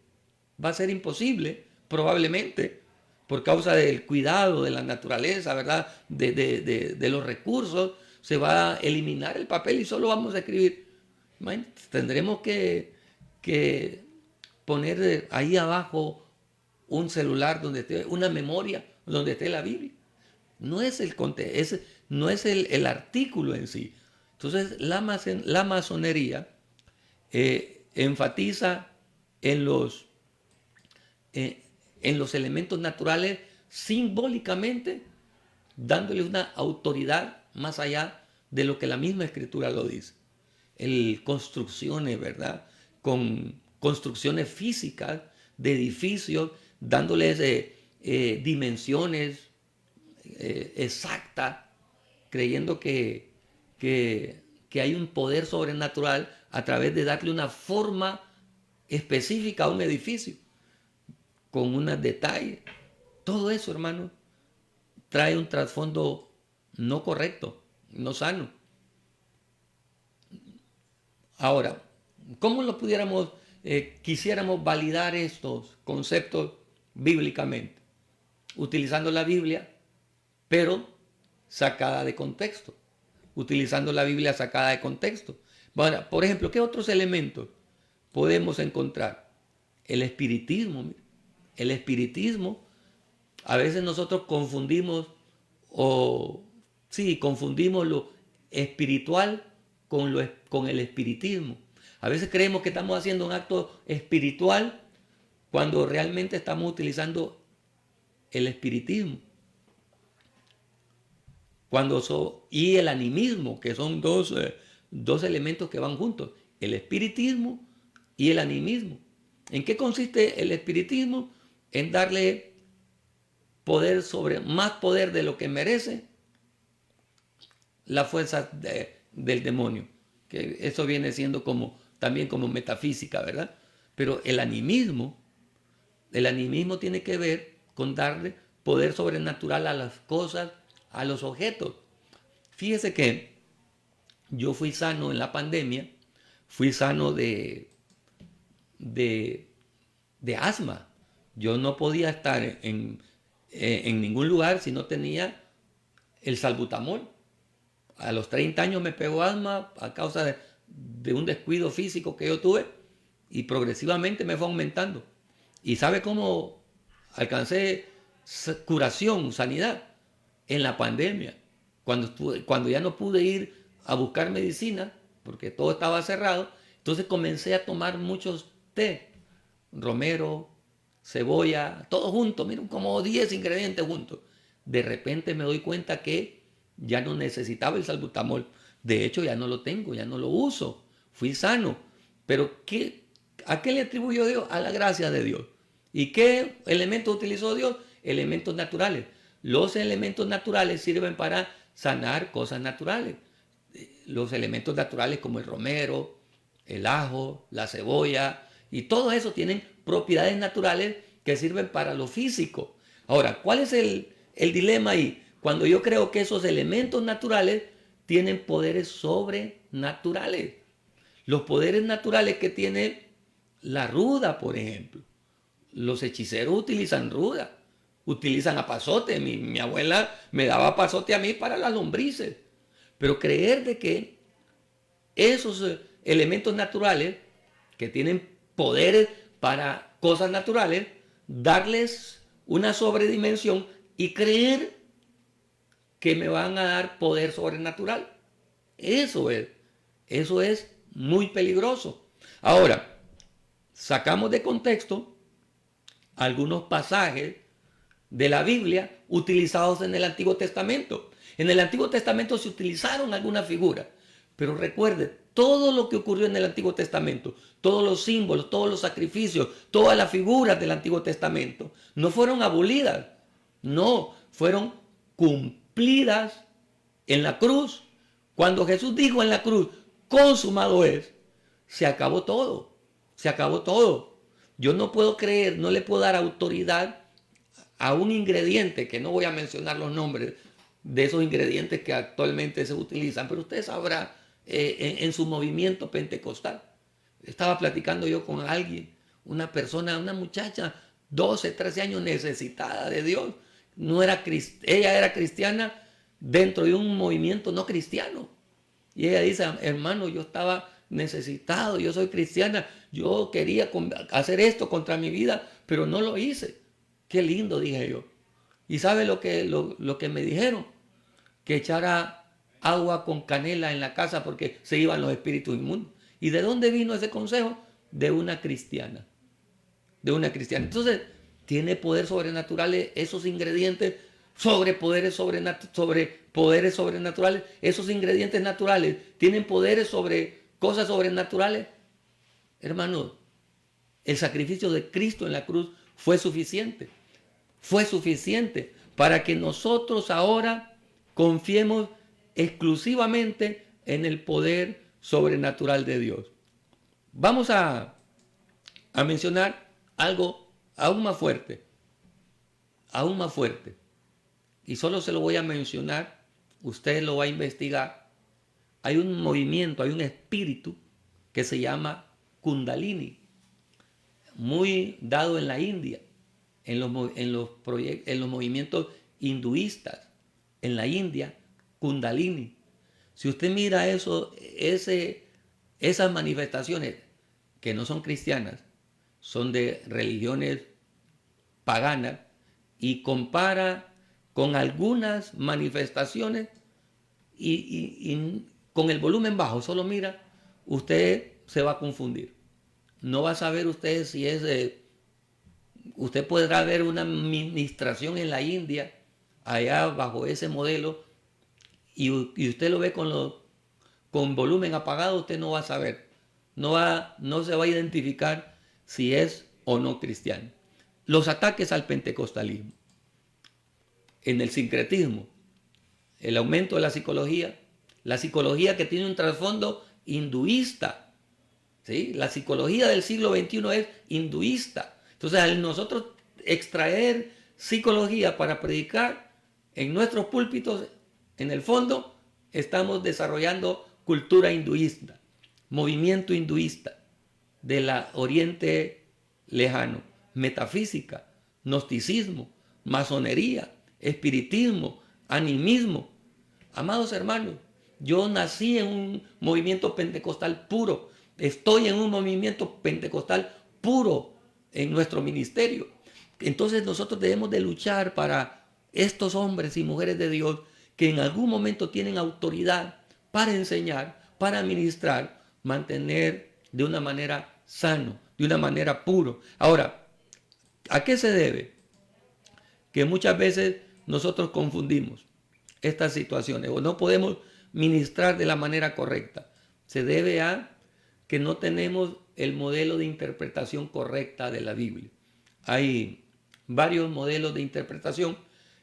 va a ser imposible, probablemente, por causa del cuidado de la naturaleza, ¿verdad? De los recursos, se va a eliminar el papel y solo vamos a escribir. Tendremos que poner ahí abajo un celular donde esté, una memoria donde esté la Biblia. No es el artículo en sí. Entonces, la masonería enfatiza en los elementos naturales simbólicamente, dándole una autoridad más allá de lo que la misma Escritura lo dice. construcciones, ¿verdad? Con construcciones físicas de edificios, dándoles dimensiones exactas, creyendo que hay un poder sobrenatural a través de darle una forma específica a un edificio, con unos detalles. Todo eso, hermano, trae un trasfondo no correcto, no sano. Ahora, ¿cómo lo quisiéramos validar estos conceptos bíblicamente? Utilizando la Biblia, pero sacada de contexto. Utilizando la Biblia sacada de contexto. Bueno, por ejemplo, ¿qué otros elementos podemos encontrar? El espiritismo. El espiritismo, a veces nosotros confundimos lo espiritual con el espiritismo. A veces creemos que estamos haciendo un acto espiritual cuando realmente estamos utilizando el espiritismo. Y el animismo, que son dos elementos que van juntos, el espiritismo y el animismo. ¿En qué consiste el espiritismo? En darle más poder de lo que merece la fuerza del demonio, que eso viene siendo también como metafísica, ¿verdad? Pero el animismo tiene que ver con darle poder sobrenatural a las cosas, a los objetos. Fíjese que yo fui sano en la pandemia, fui sano de asma. Yo no podía estar en ningún lugar si no tenía el salbutamol. A los 30 años me pegó asma a causa de un descuido físico que yo tuve y progresivamente me fue aumentando. ¿Y sabe cómo alcancé curación, sanidad? En la pandemia, cuando ya no pude ir a buscar medicina porque todo estaba cerrado, entonces comencé a tomar muchos té, romero, cebolla, todo junto, miren, como 10 ingredientes juntos. De repente me doy cuenta que ya no necesitaba el salbutamol. De hecho, ya no lo tengo, ya no lo uso. Fui sano. Pero ¿a qué le atribuyó Dios? A la gracia de Dios. ¿Y qué elementos utilizó Dios? Elementos naturales. Los elementos naturales sirven para sanar cosas naturales. Los elementos naturales como el romero, el ajo, la cebolla, y todo eso tienen propiedades naturales que sirven para lo físico. Ahora, ¿cuál es el dilema ahí? Cuando yo creo que esos elementos naturales tienen poderes sobrenaturales. Los poderes naturales que tiene la ruda, por ejemplo. Los hechiceros utilizan ruda, utilizan apazote. Mi abuela me daba apazote a mí para las lombrices. Pero creer de que esos elementos naturales que tienen poderes para cosas naturales, darles una sobredimensión y creer que me van a dar poder sobrenatural. Eso es muy peligroso. Ahora, sacamos de contexto algunos pasajes de la Biblia utilizados en el Antiguo Testamento. En el Antiguo Testamento se utilizaron algunas figuras, pero recuerde, todo lo que ocurrió en el Antiguo Testamento, todos los símbolos, todos los sacrificios, todas las figuras del Antiguo Testamento, no fueron abolidas, no, fueron cumplidas en la cruz. Cuando Jesús dijo en la cruz, consumado es, se acabó todo, se acabó todo. Yo no puedo creer, no le puedo dar autoridad a un ingrediente, que no voy a mencionar los nombres de esos ingredientes que actualmente se utilizan, pero usted sabrá en su movimiento pentecostal. Estaba platicando yo con alguien, una persona, una muchacha, 12, 13 años, necesitada de Dios. Ella era cristiana dentro de un movimiento no cristiano. Y ella dice, hermano, yo estaba necesitado, yo soy cristiana, yo quería hacer esto contra mi vida, pero no lo hice. Qué lindo, dije yo. ¿Y sabe lo que me dijeron? Que echara agua con canela en la casa porque se iban los espíritus inmundos. ¿Y de dónde vino ese consejo? De una cristiana. De una cristiana. Entonces, tiene poder sobrenatural esos ingredientes sobre poderes sobrenaturales. Esos ingredientes naturales tienen poderes sobre cosas sobrenaturales, hermanos, el sacrificio de Cristo en la cruz fue suficiente. Fue suficiente para que nosotros ahora confiemos exclusivamente en el poder sobrenatural de Dios. Vamos a mencionar algo aún más fuerte. Aún más fuerte. Y solo se lo voy a mencionar. Usted lo va a investigar. Hay un movimiento, hay un espíritu que se llama Kundalini, muy dado en la India, en los movimientos hinduistas, en la India, Kundalini. Si usted mira esas manifestaciones que no son cristianas, son de religiones paganas, y compara con algunas manifestaciones y con el volumen bajo, solo mira, usted se va a confundir. No va a saber usted si es... usted podrá ver una administración en la India, allá bajo ese modelo, y usted lo ve con volumen apagado, usted no va a saber. No se va a identificar si es o no cristiano. Los ataques al pentecostalismo, en el sincretismo, el aumento de la psicología que tiene un trasfondo hinduista, ¿sí? La psicología del siglo XXI es hinduista. Entonces, al nosotros extraer psicología para predicar en nuestros púlpitos, en el fondo, estamos desarrollando cultura hinduista, movimiento hinduista del Oriente Lejano, metafísica, gnosticismo, masonería, espiritismo, animismo. Amados hermanos, yo nací en un movimiento pentecostal puro, estoy en un movimiento pentecostal puro en nuestro ministerio. Entonces nosotros debemos de luchar para estos hombres y mujeres de Dios que en algún momento tienen autoridad para enseñar, para ministrar, mantener de una manera sano, de una manera puro. Ahora, ¿a qué se debe? Que muchas veces nosotros confundimos estas situaciones o no podemos ministrar de la manera correcta. Se debe a que no tenemos el modelo de interpretación correcta de la Biblia. Hay varios modelos de interpretación.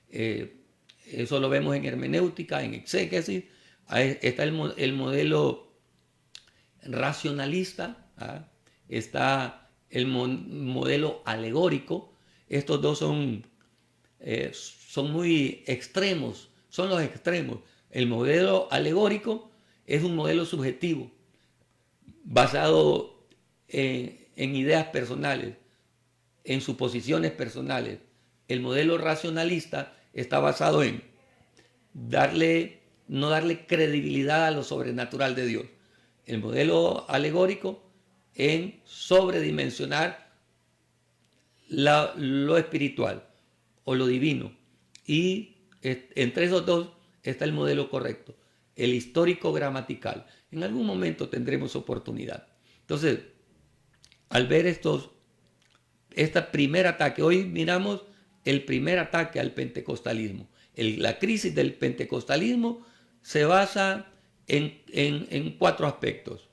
Eso lo vemos en hermenéutica, en exégesis. Está el modelo racionalista, está el modelo alegórico. Estos dos son muy extremos, son los extremos. El modelo alegórico es un modelo subjetivo, basado en ideas personales, en suposiciones personales. El modelo racionalista está basado en no darle credibilidad a lo sobrenatural de Dios. El modelo alegórico en sobredimensionar lo espiritual o lo divino. Y entre esos dos está el modelo correcto, el histórico gramatical. En algún momento tendremos oportunidad. Entonces, al ver este primer ataque, hoy miramos el primer ataque al pentecostalismo. La crisis del pentecostalismo se basa en cuatro aspectos.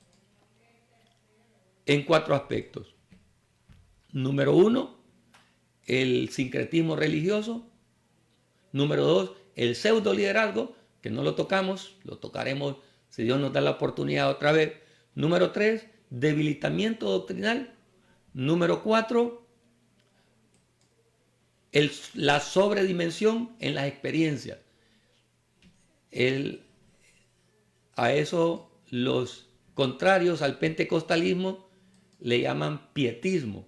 En cuatro aspectos. Número uno, el sincretismo religioso. Número dos, el pseudo liderazgo, que no lo tocamos, lo tocaremos si Dios nos da la oportunidad otra vez. Número tres, debilitamiento doctrinal. Número cuatro, la sobredimensión en las experiencias. A eso los contrarios al pentecostalismo le llaman pietismo,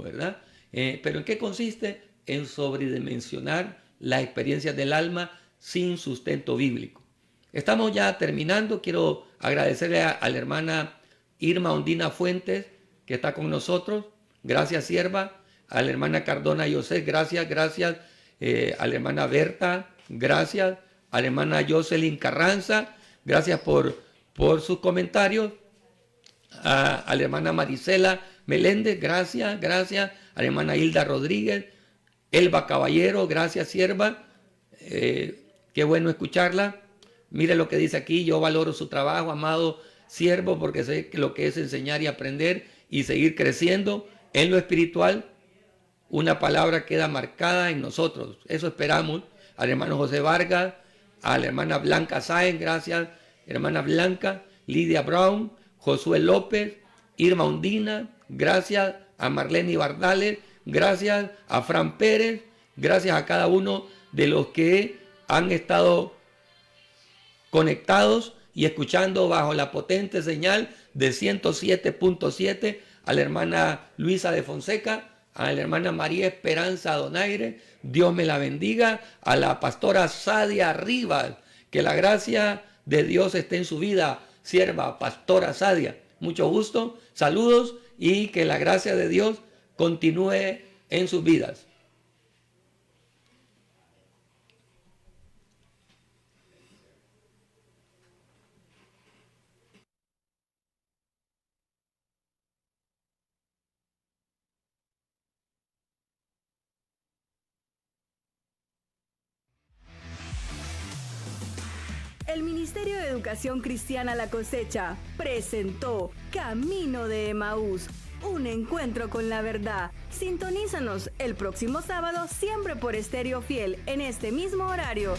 ¿verdad? ¿Pero en qué consiste? En sobredimensionar las experiencias del alma sin sustento bíblico. Estamos ya terminando. Quiero agradecerle a la hermana Irma Ondina Fuentes, que está con nosotros. Gracias, sierva. A la hermana Cardona José, gracias. A la hermana Berta, gracias. A la hermana Jocelyn Carranza, gracias por sus comentarios. A la hermana Marisela Meléndez, gracias. A la hermana Hilda Rodríguez. Elba Caballero, gracias, sierva. Qué bueno escucharla. Mire lo que dice aquí: yo valoro su trabajo, amado siervo porque sé lo que es enseñar y aprender y seguir creciendo en lo espiritual. Una palabra queda marcada en nosotros. Eso esperamos. Al hermano José Vargas, a la hermana Blanca Sáenz, gracias, hermana Blanca, Lidia Brown, Josué López, Irma Undina, gracias a Marlene Bardales, gracias a Fran Pérez, gracias a cada uno de los que han estado conectados y escuchando bajo la potente señal de 107.7, a la hermana Luisa de Fonseca, a la hermana María Esperanza Donaire, Dios me la bendiga, a la pastora Sadia Rivas, que la gracia de Dios esté en su vida, sierva, pastora Sadia, mucho gusto, saludos y que la gracia de Dios continúe en sus vidas. El Ministerio de Educación Cristiana La Cosecha presentó Camino de Emaús, un encuentro con la verdad. Sintonízanos el próximo sábado, siempre por Estéreo Fiel, en este mismo horario.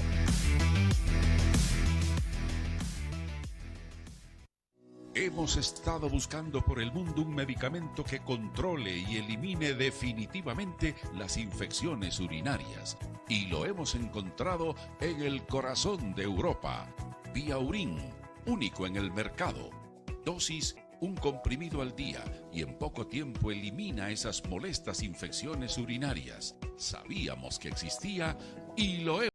Hemos estado buscando por el mundo un medicamento que controle y elimine definitivamente las infecciones urinarias. Y lo hemos encontrado en el corazón de Europa. Biaurin, único en el mercado. Dosis, un comprimido al día y en poco tiempo elimina esas molestas infecciones urinarias. Sabíamos que existía y lo hemos